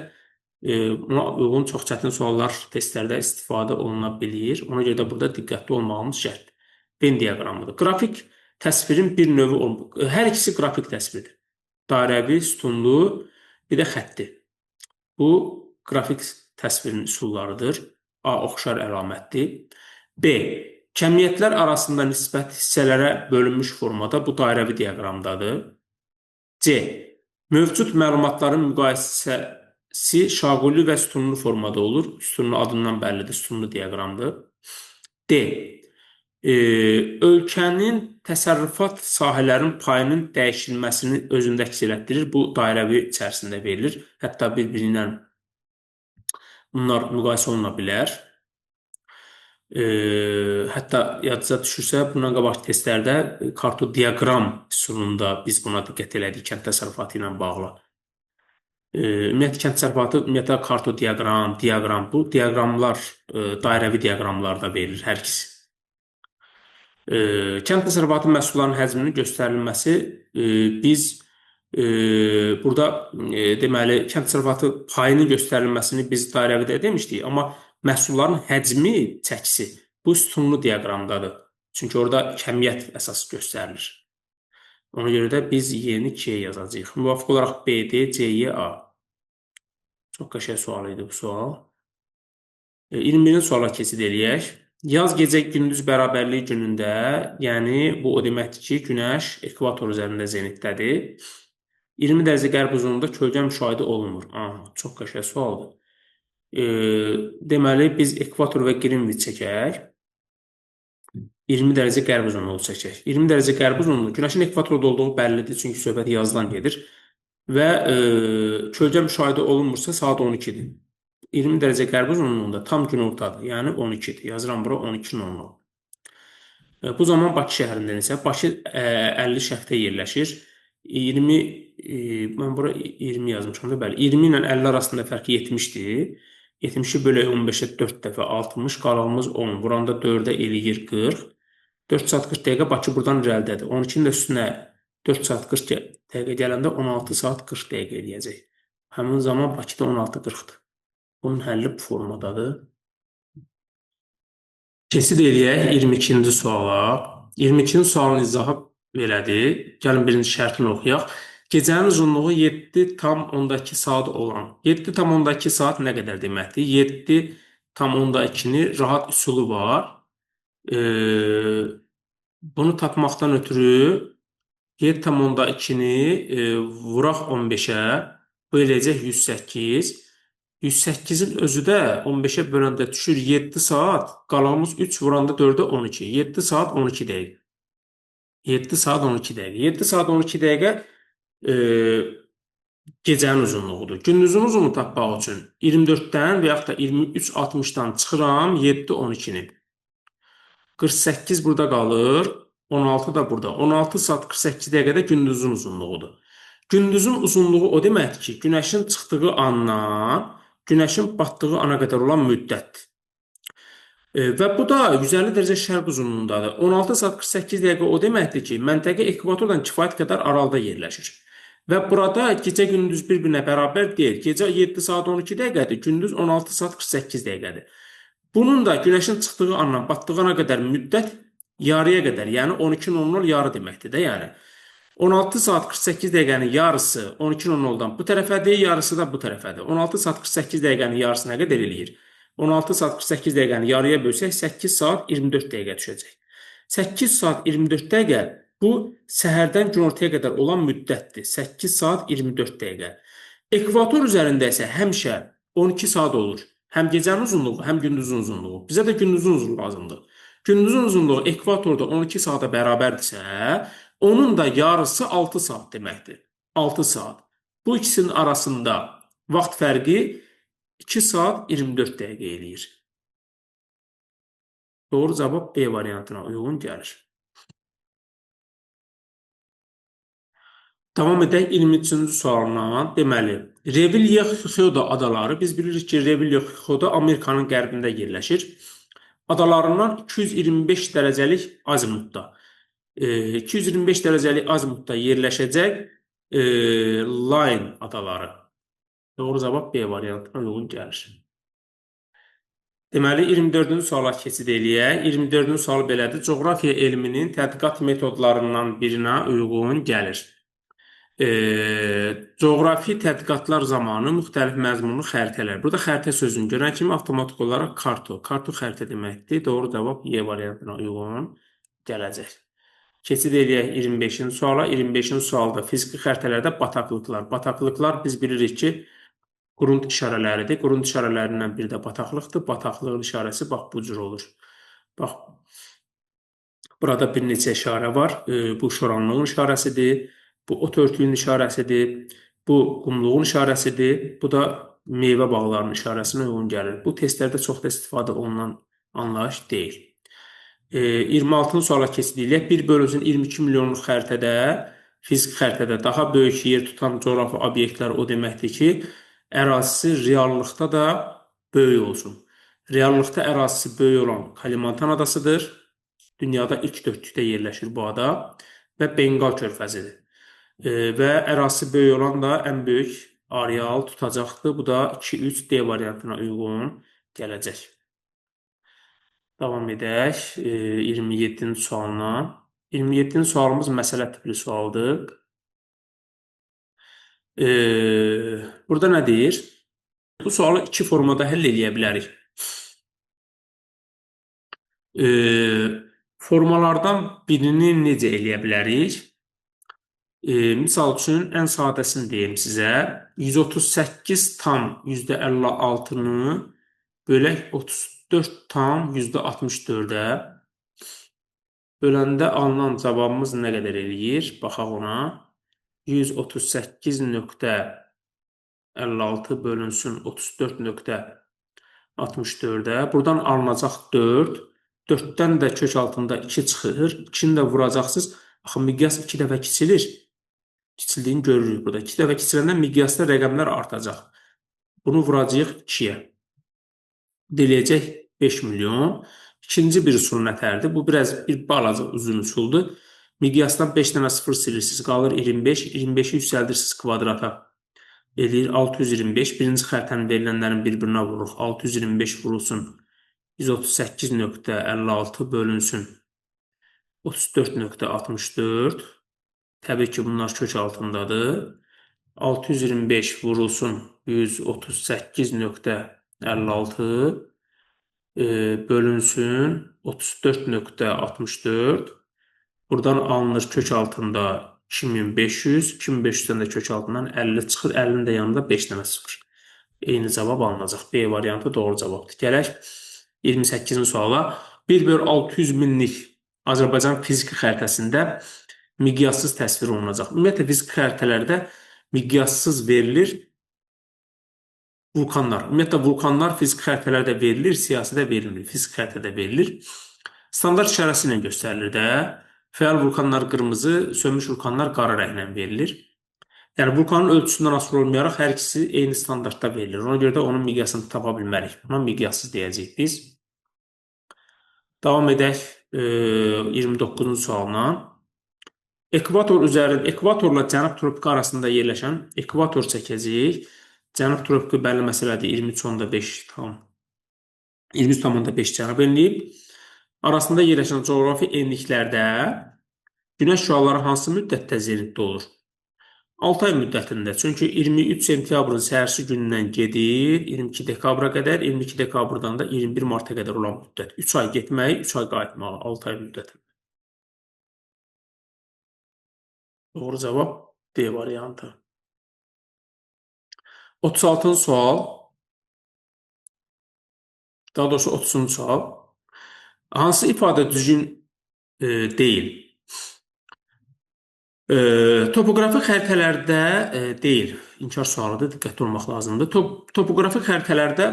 buna uyğun çox çətin suallar testlərdə istifadə oluna bilir. Ona görə də burada diqqətli olmağımız şərtdir. Venn diaqramıdır. Qrafik təsvirin bir növü olmur. Hər ikisi qrafik təsvirdir. Dairəvi, sütunlu, bir də xətti. Bu qrafik təsvirin üsullarıdır. A. Oxşar əlamətdir. B. Kəmiyyətlər arasında nisbət hissələrə bölünmüş formada bu dairəvi diaqramdadır. C. Mövcud məlumatların müqayisəsi şaquli və sütunlu formada olur. Sütunlu adından bəllidir, sütunlu diaqramdır. D. Ölkənin təsərrüfat sahələrin payının dəyişilməsini özündə əks elətdirir. Bu dairəvi içərisində verilir. Hətta bir-biri ilə bunlar müqayisə oluna bilər. Hətta yadınıza düşürsə, bundan qabaq testlərdə kartodiaqram üsulunda biz buna diqqət elədik kənd təsərrüfatı ilə bağlı. Ümumiyyətlə kənd təsərrüfatı, ümumiyyətlə kartodiaqram, diaqram, bu diaqramlar dairəvi diaqramlarda verilir hər ikisi. Kənd təsərrüfatı məhsullarının həcminin göstərilməsi biz burada deməli kənd təsərrüfatı payının göstərilməsini biz dairəvidə demişdik, amma məhsulların həcmi çəkisi bu sütunlu diaqramdadır. Çünki orada kəmiyyət əsas göstərilir. Ona görə də biz Y-ni 2-yə yazacağıq. Müvafiq olaraq B, D, C, Y, A. Çox qəşəng sual idi bu sual. 21-ci suala keçid eləyək. Yaz gecə gündüz bərabərliyi günündə, yəni bu o deməkdir ki, günəş ekvator üzərində zenitdədir. 20 dərəcə qərb uzunluğunda kölgə müşahidə olunmur. Çox qəşəng sualdır. Deməli, biz ekvator və Greenwich çəkək. 20 dərəcə qərb uzunluğu çəkək. 20 dərəcə qərb uzunluğu, günəşin ekvatorda olduğu bəllidir, çünki söhbət yazdan gedir. Və kölgə müşahidə olunmursa saat 12-dir. 20 dərəcə qərb uzunluğunda tam günortadır, yəni 12-dir. Yazıram bura 12:00. Bu zaman Bakı şəhərində isə Bakı 50 şərqdə yerləşir. 20, mən bura 20 yazmışam da, bəli. 20 ilə 50 arasında fərqi 70-dir. 70-i bölək 15-ə 4 dəfə 60, qalığımız 10. Buranda 4-ə eləyir 40. 4 saat 40 dəqiqə Bakı buradan irəlidədir. 12-nin də üstünə 4 saat 40 dəqiqə gələndə 16 saat 40 dəqiqə eləyəcək. Həmin zaman Bakıda 16:40-dır. Bunun həlli bu formadadır. Keçid eləyək 22-ci suala. 22-ci sualın izahı belədir. Gəlin birinci şərtini oxuyaq. Gecənin uzunluğu 7,2 saat olan. 7,2 saat nə qədər deməkdir? 7,2-ni rahat üsulu var. Bunu tapmaqdan ötürü 7,2-ni vuraq 15-ə, böləcək 108. 108-in özü də 15-ə böləndə düşür 7 saat, qalağımız 3 vuranda 4-ə 12. 7 saat 12 dəqiqə. 7 saat 12 dəqiqə. 7 saat 12 dəqiqə gecənin uzunluğudur. Gündüzün uzunluğunu tapmaq üçün 24-dən və yaxud da 23:60-dan çıxıram 7,12-ni. 48 burada qalır, 16 da burada. 16 saat 48 dəqiqədə gündüzün uzunluğudur. Gündüzün uzunluğu o deməkdir ki, günəşin çıxdığı andan günəşin batdığı ana qədər olan müddətdir. Və bu da 150 dərəcə şərq uzunluğundadır. 16 saat 48 dəqiqə o deməkdir ki, məntəqə ekvatordan kifayət qədər aralıda yerləşir. Və burada gecə gündüz bir-birinə bərabər deyil. Gecə 7 saat 12 dəqiqədir, gündüz 16 saat 48 dəqiqədir. Bunun da günəşin çıxdığı andan batdığı ana qədər müddət yarıya qədər, yəni 12:00 yarı deməkdir də, yəni. 16 saat 48 dəqiqənin yarısı 12:00-dan bu tərəfədir, yarısı da bu tərəfədir. 16 saat 48 dəqiqənin yarısı nə qədər eləyir? 16 saat 48 dəqiqəni yarıya bölsək 8 saat 24 dəqiqə düşəcək. 8 saat 24 dəqiqə bu səhərdən günortaya qədər olan müddətdir. 8 saat 24 dəqiqə. Ekvator üzərində isə həmişə 12 saat olur. Həm gecənin uzunluğu, həm gündüzün uzunluğu. Bizə də gündüzün uzunluğu lazımdır. Gündüzün uzunluğu ekvatorda 12 saata bərabərdirsə, onun da yarısı 6 saat deməkdir. 6 saat. Bu ikisinin arasında vaxt fərqi 2 saat 24 dəqiqə eləyir. Doğru cavab B variantına uyğun gəlir. Davam edək 23-cü sualına. Deməli, Revillagigedo adaları, biz bilirik ki, Revillagigedo Amerikanın qərbində yerləşir. Adalarından 225 dərəcəlik azimutda. 225 dərəcəlik azimutda yerləşəcək line adaları. Doğru cavab B variantına uyğun gəlir. Deməli, 24-cü suala keçid eləyək. 24-cü sual belədir. Coğrafiya elminin tədqiqat metodlarından birinə uyğun gəlir. Coğrafi tədqiqatlar zamanı müxtəlif məzmunlu xəritələr. Burada xəritə sözünü görən kimi avtomatik olaraq karto. Karto xəritə deməkdir. Doğru cavab Y variantına uyğun gələcək. Keçid eləyək 25-ci suala. 25-ci sualda fiziki xəritələrdə bataqlıqlar. Bataqlıqlar biz bilirik ki, qurunt işarələridir. Qurunt işarələrindən biri də bataqlıqdır. Bataqlığın işarəsi bax bu cür olur. Bax, burada bir neçə işarə var. Bu şoranlığın işarəsidir. Bu ot örtüyünün işarəsidir. Bu qumluğun işarəsidir. Bu da meyvə bağlarının işarəsinə uyğun gəlir. Bu testlərdə çox da istifadə olunan anlayış deyil. 26-cı suala keçid edək. 1/22 milyonluq xəritədə, fiziki xəritədə daha böyük yer tutan coğrafi obyektlər o deməkdir ki, ərazisi reallıqda da böyük olsun. Reallıqda ərazisi böyük olan Kalimantan adasıdır. Dünyada ilk dörtlükdə yerləşir bu ada və Benqal körfəzidir. Və ərazisi böyük olan da ən böyük areal tutacaqdır. Bu da 2-3 D variantına uyğun gələcək. Davam edək 27-ci sualına. 27-ci sualımız məsələ tipli sualdır. Burada nə deyir? Bu sualı iki formada həll edə bilərik. Formalardan birini necə eləyə bilərik? Misal üçün, ən sadəsini deyim sizə. 138 tam %56-nı bölək 34,64-ə böləndə alınan cavabımız nə qədər eləyir? Baxaq ona. 138,56 bölünsün 34,64-ə. Buradan alınacaq 4. 4-dən də kök altında 2 çıxır. 2-ni də vuracaqsınız. Axı, miqyas 2 dəfə kiçilir. Kiçildiyini görürük burada. 2 dəfə kiçiləndə miqyasda rəqəmlər artacaq. Bunu vuracaq 2-yə. Deləyəcək 5 milyon. İkinci bir üsul nətərdir? Bu biraz bir balaca uzun üsuldur. Miqyasdan 5 dənə 0 silirsiniz, qalır 25. 25-i yüksəldirsiniz kvadrata. Eləyir 625. Birinci xəritənin verilənlərin bir-birinə vururuq. 625 vurulsun 138,56 bölünsün 34,64. Təbii ki, bunlar kök altındadır. 625 vurulsun 138,56 bölünsün 34,64. Buradan alınır kök altında 2500. 2500-dən də kök altından 50 çıxır. 50-nin də yanında 5 dənə 0. Eyni cavab alınacaq. B variantı doğru cavabdır. Gələk 28-ci suala. 1/600 minlik Azərbaycan fiziki xəritəsində miqyassız təsvir olunacaq. Ümumiyyətlə, fiziki xəritələrdə miqyassız verilir vulkanlar. Ümumiyyətlə, vulkanlar fiziki xəritələrdə verilir, siyasidə verilmir. Fiziki xəritədə verilir. Standart işarəsi ilə göstərilir də. Fəal vulkanlar qırmızı, sönmüş vulkanlar qara rənglə verilir. Yəni, vulkanın ölçüsündən asılı olmayaraq hər ikisi eyni standartda verilir. Ona görə də onun miqyasını tapa bilmərik. Buna miqyassız deyəcəyik biz. Davam edək 29-cu sualına. Ekvatorla cənub tropiki arasında yerləşən ekvator çəkəcəyik. Cənub tropiki bəlli məsələdir 23,5 cənub enliyib. Arasında yerləşən coğrafi enliklərdə günəş şüaları hansı müddətdə zenitdə olur? 6 ay müddətində. Çünki 23 sentyabrın səhərsi günündən gedir 22 dekabra qədər, 22 dekabrdan da 21 marta qədər olan müddət. 3 ay getməyi, 3 ay qayıtmağı, 6 ay müddətində. Doğru cavab D variantı. 36-cı sual. Daha doğrusu 30-cu sual. Hansı ifadə düzgün deyil? Topoqrafi xəritələrdə deyil. İnkar sualıdır, diqqətli olmaq lazımdır. Topoqrafi xəritələrdə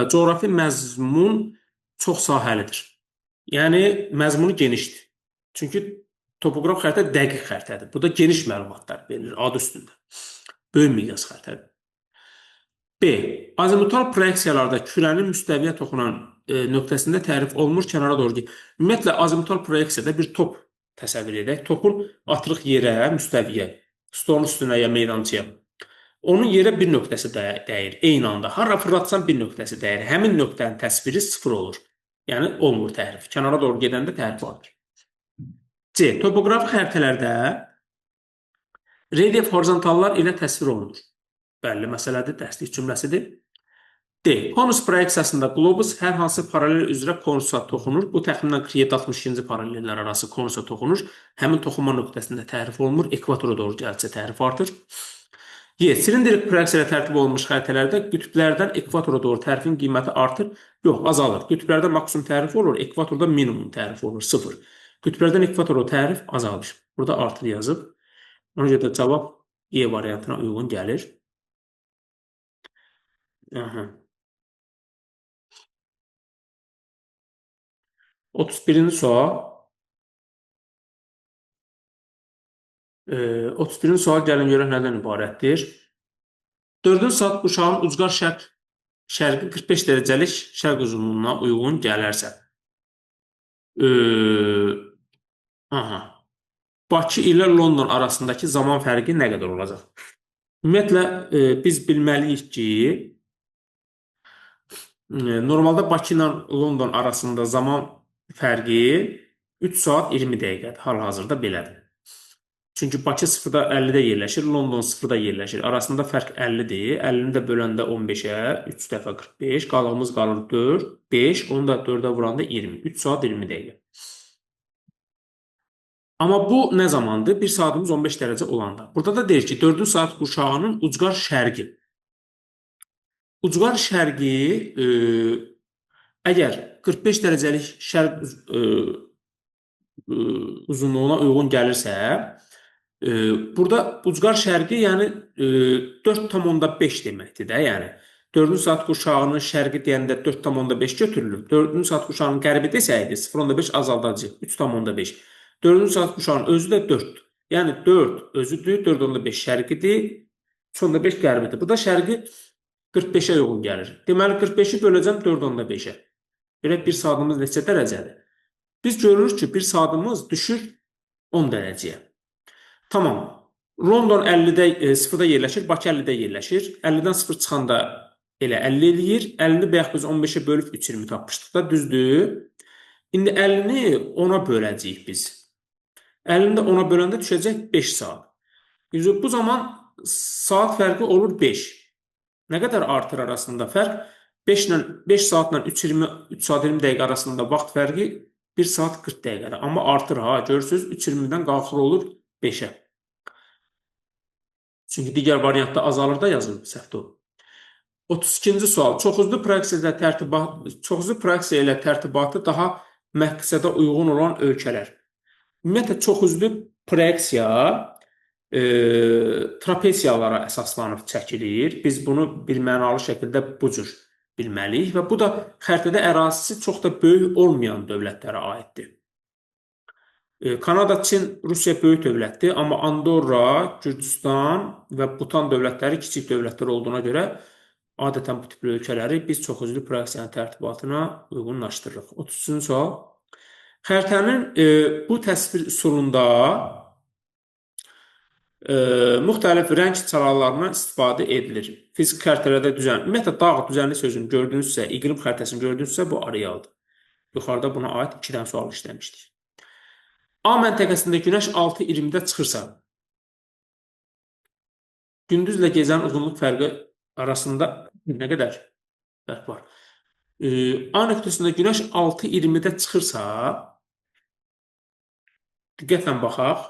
coğrafi məzmun çox sahəlidir. Yəni, məzmunu genişdir. Çünki topoqraf xəritə dəqiq xəritədir. Bu da geniş məlumatlar verilir adı üstündə. Böyük miqyas xəritədir. B. Azimutal proyeksiyalarda kürənin müstəviyə toxunan nöqtəsində tərif olunmuş kənara doğru gedir. Ümumiyyətlə, azimutal proyeksiyada bir top təsəvvür edək. Topun atırıq yerə, müstəviyə, stolun üstünə ya meydançaya. Onun yerə bir nöqtəsi dəyir. Eyni anda hara fırlatsan bir nöqtəsi dəyir. Həmin nöqtənin təsviri 0 olur. Yəni olmur təhrif. Kənara doğru gedəndə təhrif olur. C. Topoqrafi xəritələrdə relyef horizontallar ilə təsvir olunur. Bəlli məsələdir, dərslik cümləsidir. D. Konus proyeksiyasında qlobus hər hansı paralel üzrə konusa toxunur. Bu təxminən 47-62-ci paralellər arası konusa toxunur. Həmin toxunma nöqtəsində təhrif olunmur. Ekvatora doğru gəlsə təhrif artır. Y. Silindrik proyeksiya ilə tərtib olunmuş xəritələrdə qütblərdən ekvatora doğru tərifin qiyməti artır. Yox, azalır. Qütblərdə maksimum tərif olur, ekvatorda minimum tərif olur, 0. Qütblərdən ekvatora tərif azalır. Burada artır yazıb. Ona görə də cavab Y variantına uyğun gəlir. Aha. 31-ci sual. 31-ci sual gəlin görək nədən ibarətdir. 4-cü saat quşağın ucqar şərqi 45 dərəcəlik şərq uzunluğuna uyğun gələrsə. Aha. Bakı ilə London arasındakı zaman fərqi nə qədər olacaq? Ümumiyyətlə, biz bilməliyik ki, normalda Bakı ilə London arasında zaman fərqi 3 saat 20 dəqiqədir. Hal-hazırda belədir. Çünki Bakı 0-da 50-də yerləşir, London 0-da yerləşir. Arasında fərq 50-dir. 50-ni də böləndə 15-ə, 3 dəfə 45, qalığımız qalır 4, 5, onu da 4-ə vuranda 20. 3 saat 20 dəqiqə. Amma bu nə zamandır? 1 saatımız 15 dərəcə olanda. Burada da deyir ki, 4-cü saat quşağının ucqar şərqi. Ucqar şərqi əgər 45 dərəcəlik şərq uzunluğuna uyğun gəlirsə, burada ucqar şərqi yəni 4,5 deməkdir də, yəni 4-cü saat quşağının şərqi deyəndə 4,5 götürülür. 4-cü saat quşağının qərbi desəydi 0,5 azaldacaq, 3,5. 4-cü saat quşağının özü də 4-dür. Yəni 4 özüdür, 4,5 şərqidir, 3,5 qərbidir. Bu da şərqi 45-ə uyğun gəlir. Deməli 45-i böləcəm 4,5-ə. Belə 1 saatımız neçə dərəcədir? Biz görürük ki, 1 saatımız düşür 10 dərəcəyə. Tamam. London 50-də 0-da yerləşir, Bakı 50-də yerləşir. 50-dən 0 çıxanda elə 50 eləyir. 50-ni bayaq biz 15-ə bölüb 3,20 tapmışdıq da, düzdür? İndi 50-ni 10-a böləcəyik biz. 50-ni də 10-a böləndə düşəcək 5 saat. Bu zaman saat fərqi olur 5. Nə qədər artır arasında fərq? 5 saatla 3 saat 20 dəqiqə arasında vaxt fərqi 1 saat 40 dəqiqədir. Amma artır ha, görürsünüz 3:20-dən qalxır olur 5-ə. Çünki digər variantda azalır da yazılır, səhvdir o. 32-ci sual. Çoxüzlü proyeksiya ilə tərtibatı daha məqsədə uyğun olan ölkələr. Ümumiyyətlə, çoxüzlü proyeksiya trapesiyalara əsaslanıb çəkilir. Biz bunu birmənalı şəkildə bu cür bilməliyik və bu da xəritədə ərazisi çox da böyük olmayan dövlətlərə aiddir. Kanada, Çin, Rusiya böyük dövlətdir, amma Andorra, Gürcüstan və Butan dövlətləri kiçik dövlətlər olduğuna görə adətən bu tip ölkələri biz çoxüzlü proyeksiyanın tərtibatına uyğunlaşdırırıq. 33-cü sual. Xəritənin bu təsvir üsulunda müxtəlif rəng çalarlarından istifadə edilir. Fiziki xəritələrdə ümumiyyətlə dağ düzənlik sözünü gördünüzsə, iqlim xəritəsini gördünüzsə, bu arealdır. Yuxarıda buna aid 2 dənə sual işləmişdik. A məntəqəsində günəş 6:20-də çıxırsa, gündüzlə gecənin uzunluq fərqi arasında nə qədər fərq var? A nöqtəsində günəş 6:20-də çıxırsa, diqqətlə baxaq.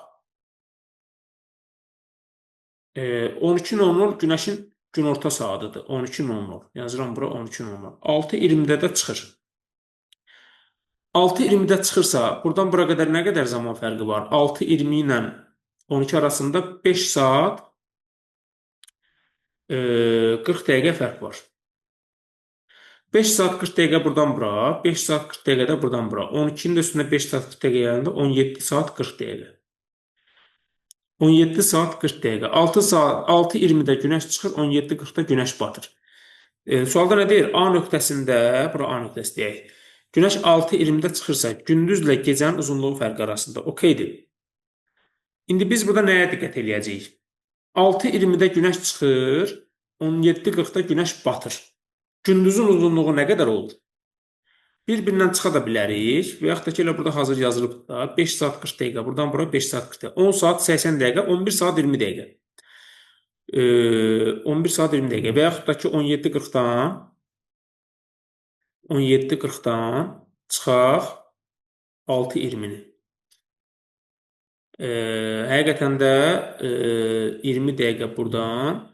12:00 günəşin günorta saatıdır. 12:00. Yazıram bura 12:00. 6:20-də də çıxır. 6:20-də çıxırsa, buradan bura qədər nə qədər zaman fərqi var? 6:20 ilə 12 arasında 5 saat 40 dəqiqə fərq var. 5 saat 40 dəqiqə buradan bura, 5 saat 40 dəqiqə də buradan bura. 12-nin də üstündə 5 saat 40 dəqiqə yanında 17 saat 40 dəqiqə. 17 saat 40 dəqiqə. 6:20-də günəş çıxır, 17:40-da günəş batır. Sualda nə deyir? A nöqtəsində, bura A nöqtəsi deyək. Günəş 6:20-də çıxırsa, gündüzlə gecənin uzunluğu fərqi arasında okeydir. İndi biz burada nəyə diqqət eləyəcəyik? 6:20-də günəş çıxır, 17:40-da günəş batır. Gündüzün uzunluğu nə qədər olur? Bir-birindən çıxa da bilərik və yaxud da ki, elə burada hazır yazılıb da 5 saat 40 dəqiqə, buradan bura 5 saat 40 dəqiqə, 10 saat 80 dəqiqə, 11 saat 20 dəqiqə. 11 saat 20 dəqiqə və yaxud da ki, 17:40-dan çıxaq 6:20-ni. Həqiqətən də 20 dəqiqə buradan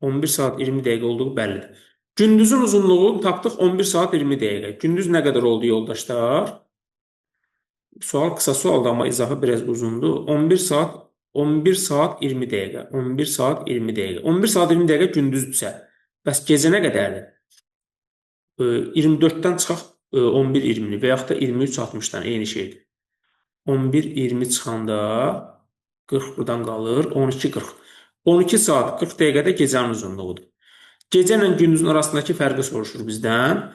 11 saat 20 dəqiqə olduğu bəllidir. Gündüzün uzunluğu tapdıq 11 saat 20 dəqiqə. Gündüz nə qədər oldu yoldaşlar? Sual qısa sualdır, amma izahı biraz uzundur. 11 saat 20 dəqiqə. 11 saat 20 dəqiqə. 11 saat 20 dəqiqə gündüzdürsə, bəs gecə nə qədərdir? 24-dən çıxaq 11:20-ni və yaxud da 23:60-dan eyni şeydir. 11:20 çıxanda 40 buradan qalır, 12:40. 12 saat 40 dəqiqədə gecənin uzunluğudur. Gecə ilə gündüzün arasındakı fərqi soruşur bizdən.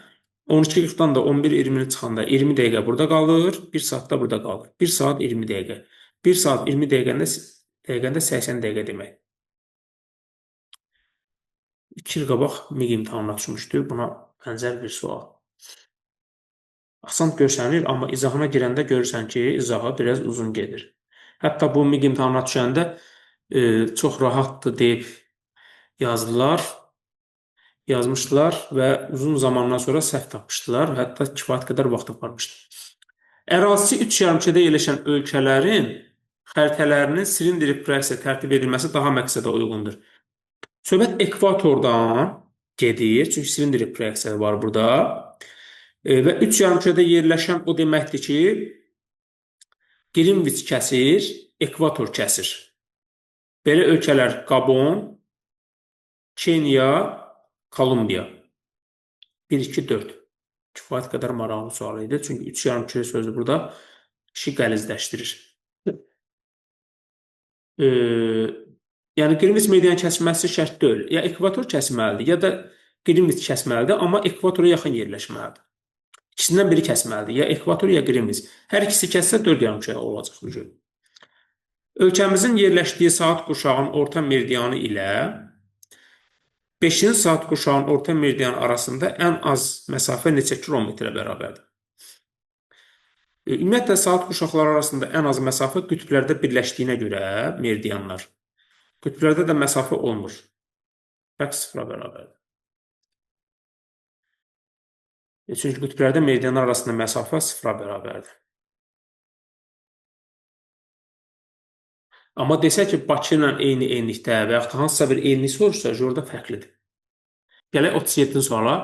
12:40-dan da 11:20-ni çıxanda 20 dəqiqə burada qalır, 1 saat da burada qalır. 1 saat 20 dəqiqə. 1 saat 20 dəqiqəndə 80 dəqiqə demək. 2 il qabaq MİQ imtahanına düşmüşdü. Buna bənzər bir sual. Asan görsənir, amma izahına girəndə görürsən ki, izahı biraz uzun gedir. Hətta bu MİQ imtahanına düşəndə çox rahatdır deyib yazmışdılar və uzun zamandan sonra səhv tapmışdılar. Hətta kifayət qədər vaxt aparmışdı. Ərazisi 3 yarımkürədə yerləşən ölkələrin xəritələrinin silindrik proyeksiya tərtib edilməsi daha məqsədə uyğundur. Söhbət ekvatordan gedir, çünki silindrik proyeksiya var burada. Və 3 yarımkürədə yerləşən o deməkdir ki, Qrinviç kəsir, ekvator kəsir. Belə ölkələr Qabon, Kenya, Kolumbiya. 1, 2, 4. Kifayət qədər maraqlı sual idi. Çünki 3 yarımkürə sözü burada işi qəlizləşdirir. Yəni, Qrinviç meridian kəsməsi şərt deyil. Ya ekvator kəsməlidir, ya da Qrinviç kəsməlidir, amma ekvatora yaxın yerləşməlidir. İkisindən biri kəsməlidir. Ya ekvator, ya Qrinviç. Hər ikisi kəssə 4 yarımkürə olacaq bu gün. Ölkəmizin yerləşdiyi saat qurşağının orta meridianı ilə 5-ci saat qurşağının orta meridianı arasında ən az məsafə neçə kilometrə bərabərdir? Ümumiyyətlə, saat qurşaqları arasında ən az məsafə qütblərdə birləşdiyinə görə meridianlar. Qütblərdə də məsafə olmur. Rəqs sıfıra bərabərdir. Çünki qütblərdə meridianlar arasında məsafə sıfıra bərabərdir. Amma desək ki, Bakı ilə eyni enlikdə və yaxud da hansısa bir eynilik soruşsa, orada fərqlidir. Gələk 37-ci suala.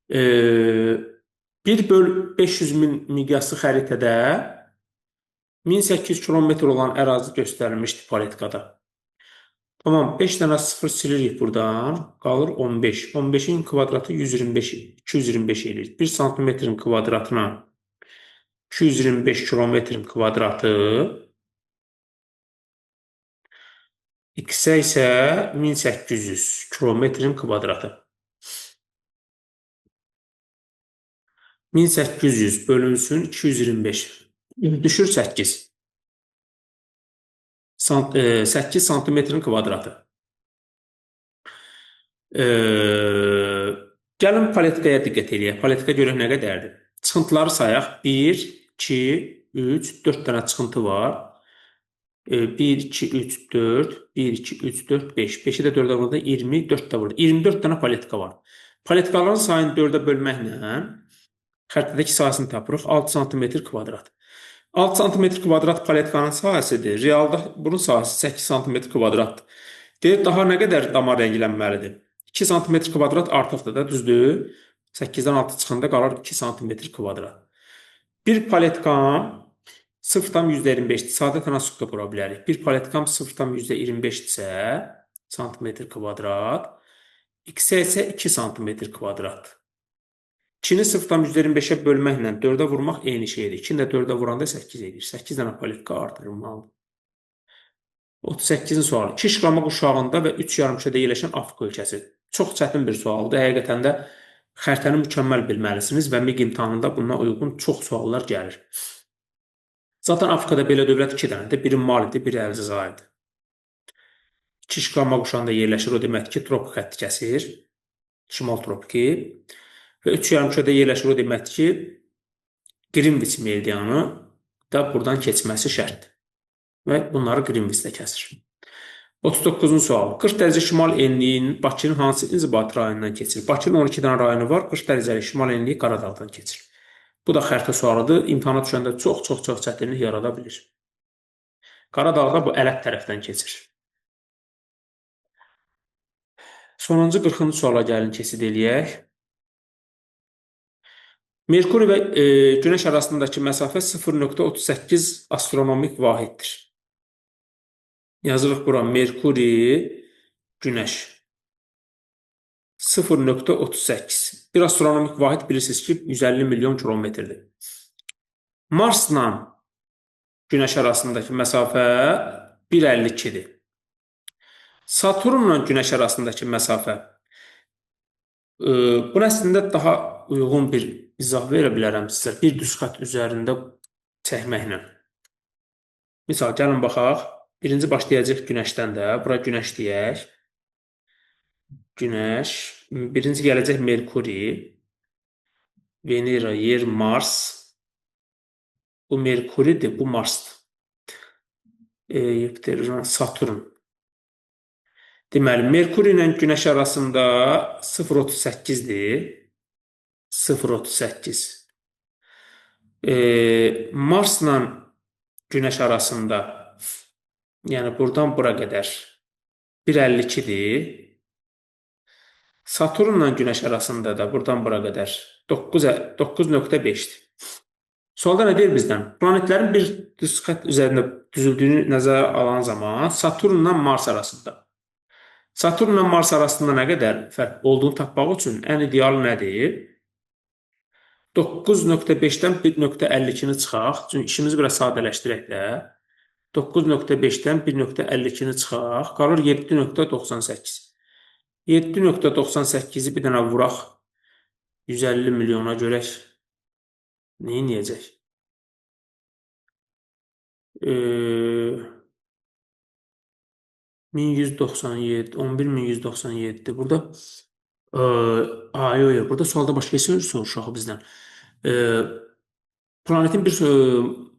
1/500.000 miqyaslı xəritədə 1800 kilometr olan ərazi göstərilmişdir politikada. Tamam, 5 dənə 0 silirik buradan. Qalır 15. 15-in kvadratı 225 edir. 1 santimetrin kvadratına 225 kilometrin kvadratı, x-ə isə 1800 kilometrin kvadratı. 1800 bölünsün 225. Düşür 8. 8 santimetrin kvadratı. Gəlin politikaya diqqət eləyək. Politika görək nə qədərdir. Çıxıntıları sayaq. 1, 2, 3, 4 dənə çıxıntı var. 1, 2, 3, 4, 1, 2, 3, 4, 5. 5-i də 4-ə vurdu, 24 də vurdu. 24 dənə politika var. Politikaların sayını 4-ə bölməklə xəritədəki sahəsini tapırıq. 6 santimetr kvadrat. 6 santimetr kvadrat politikanın sahəsidir. Realda bunun sahəsi 8 santimetr kvadratdır. Deyir, daha nə qədər dama rənglənməlidir? 2 santimetr kvadrat artıqdır da, düzdür? 8-dən 6 çıxanda qalır 2 santimetr kvadrat. Bir politikam 0,25-dir. Sadə tənasübdə qura bilərik. Bir politikam 0,25-dirsə, santimetr kvadrat, x-ə isə 2 santimetr kvadrat. 2-ni 0,25-ə bölməklə 4-ə vurmaq eyni şeydir. 2-ni də 4-ə vuranda 8 edir. 8 dənə politika artırılmalıdır. 38-ci sual. 2 şıqlama qurşağında və 3 yarımkürədə yerləşən Afrika ölkəsi. Çox çətin bir sualdır. Həqiqətən də Xəritəni mükəmməl bilməlisiniz və MIQ imtahanında buna uyğun çox suallar gəlir. Zaten Afrikada belə dövlət 2 dənədir. Biri Malidir, biri Əlcəzairdir. 2 şiqama quşağında yerləşir. O deməkdir ki, tropik xətti kəsir. Şimal tropiki. Və 3 yarımkürədə yerləşir. O deməkdir ki, Qrinviç meridianı da buradan keçməsi şərtdir. Və bunları Qrinviçdə kəsir. 39-cu sual. 40 dərəcə şimal enliyinin Bakının hansı inzibati rayonundan keçir? Bakının 12 dənə rayonu var. 40 dərəcəlik şimal enliyi Qaradağdan keçir. Bu da xəritə sualıdır. İmtahana düşəndə çox çətinlik yarada bilir. Qaradağda bu Ələt tərəfdən keçir. Sonuncu 40-cı suala gəlin keçid eləyək. Merkuri və Günəş arasındakı məsafə 0,38 astronomik vahiddir. Yazırıq bura Merkuri, Günəş. 0,38. Bir astronomik vahid bilirsiniz ki, 150 milyon kilometrdir. Marsla Günəş arasındakı məsafə 1,52-dir. Saturnla Günəş arasındakı məsafə. Bu əslində daha uyğun bir izah verə bilərəm sizə. Bir düz xətt üzərində çəkməklə. Misal, gəlin baxaq. Birinci başlayacaq Günəşdən də. Bura Günəş deyək. Günəş. Birinci gələcək Merkuri. Venera, Yer, Mars. Bu Merkuridir, bu Marsdır. Saturn. Deməli, Merkuri ilə Günəş arasında 0,38-dir. 0,38. Marsla Günəş arasında, yəni buradan bura qədər 1,52-dir. Saturnla Günəş arasında da buradan bura qədər 9,5-dir. Sualda nə deyir bizdən? Planetlərin bir düz xətt üzərində düzüldüyünü nəzərə alan zaman Saturnla Mars arasında. Saturnla Mars arasında nə qədər fərq olduğunu tapmaq üçün ən ideal nədir? 9,5-dən 1,52-ni çıxaq. Çünki işimizi biraz sadələşdirək də. 9,5-dən 1,52-ni çıxaq. Qalır 7,98. 7,98-i bir dənə vuraq. 150 milyona görək. Neyin yiyəcək? 1197, 11197. Burada burada sualda başqa şey soruşaq bizdən. Planetin bir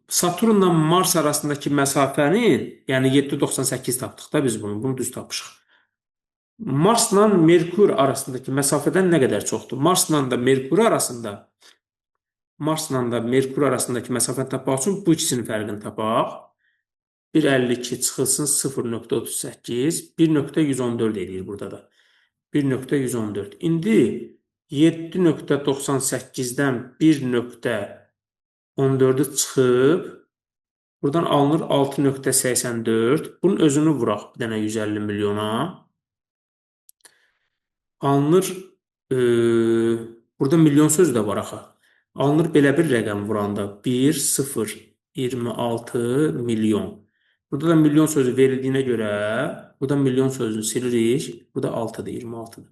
Saturnla Mars arasındakı məsafənin, yəni 7,98 tapdıq da biz bunu düz tapmışıq. Marsla Merkur arasındakı məsafədən nə qədər çoxdur? Marsla da Merkur arasındakı məsafəni tapmaq üçün bu ikisinin fərqini tapaq. 1,52 çıxılsın 0,38, 1,114 edir burada da. 1,114. İndi 7,98-dən 1,14-ü çıxıb, buradan alınır 6,84. Bunun özünü vuraq bir dənə 150 milyona. Alınır, burada milyon sözü də var axı. Alınır belə bir rəqəm vuranda 1,026 milyon. Burada da milyon sözü verildiyinə görə, burada milyon sözünü silirik. Burada 6-dır, 26-dır.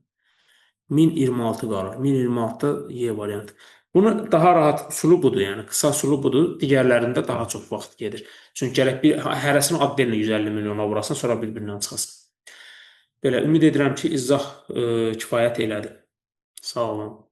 1026 qalır. 1026 Y variantı. Bunu daha rahat usulu budur, yəni qısa usulu budur. Digərlərində daha çox vaxt gedir. Çünki gərək bir hərəsinin adlarını 150 milyona vurasın, sonra bir-birindən çıxasın. Belə, ümid edirəm ki, izah kifayət elədi. Sağ olun.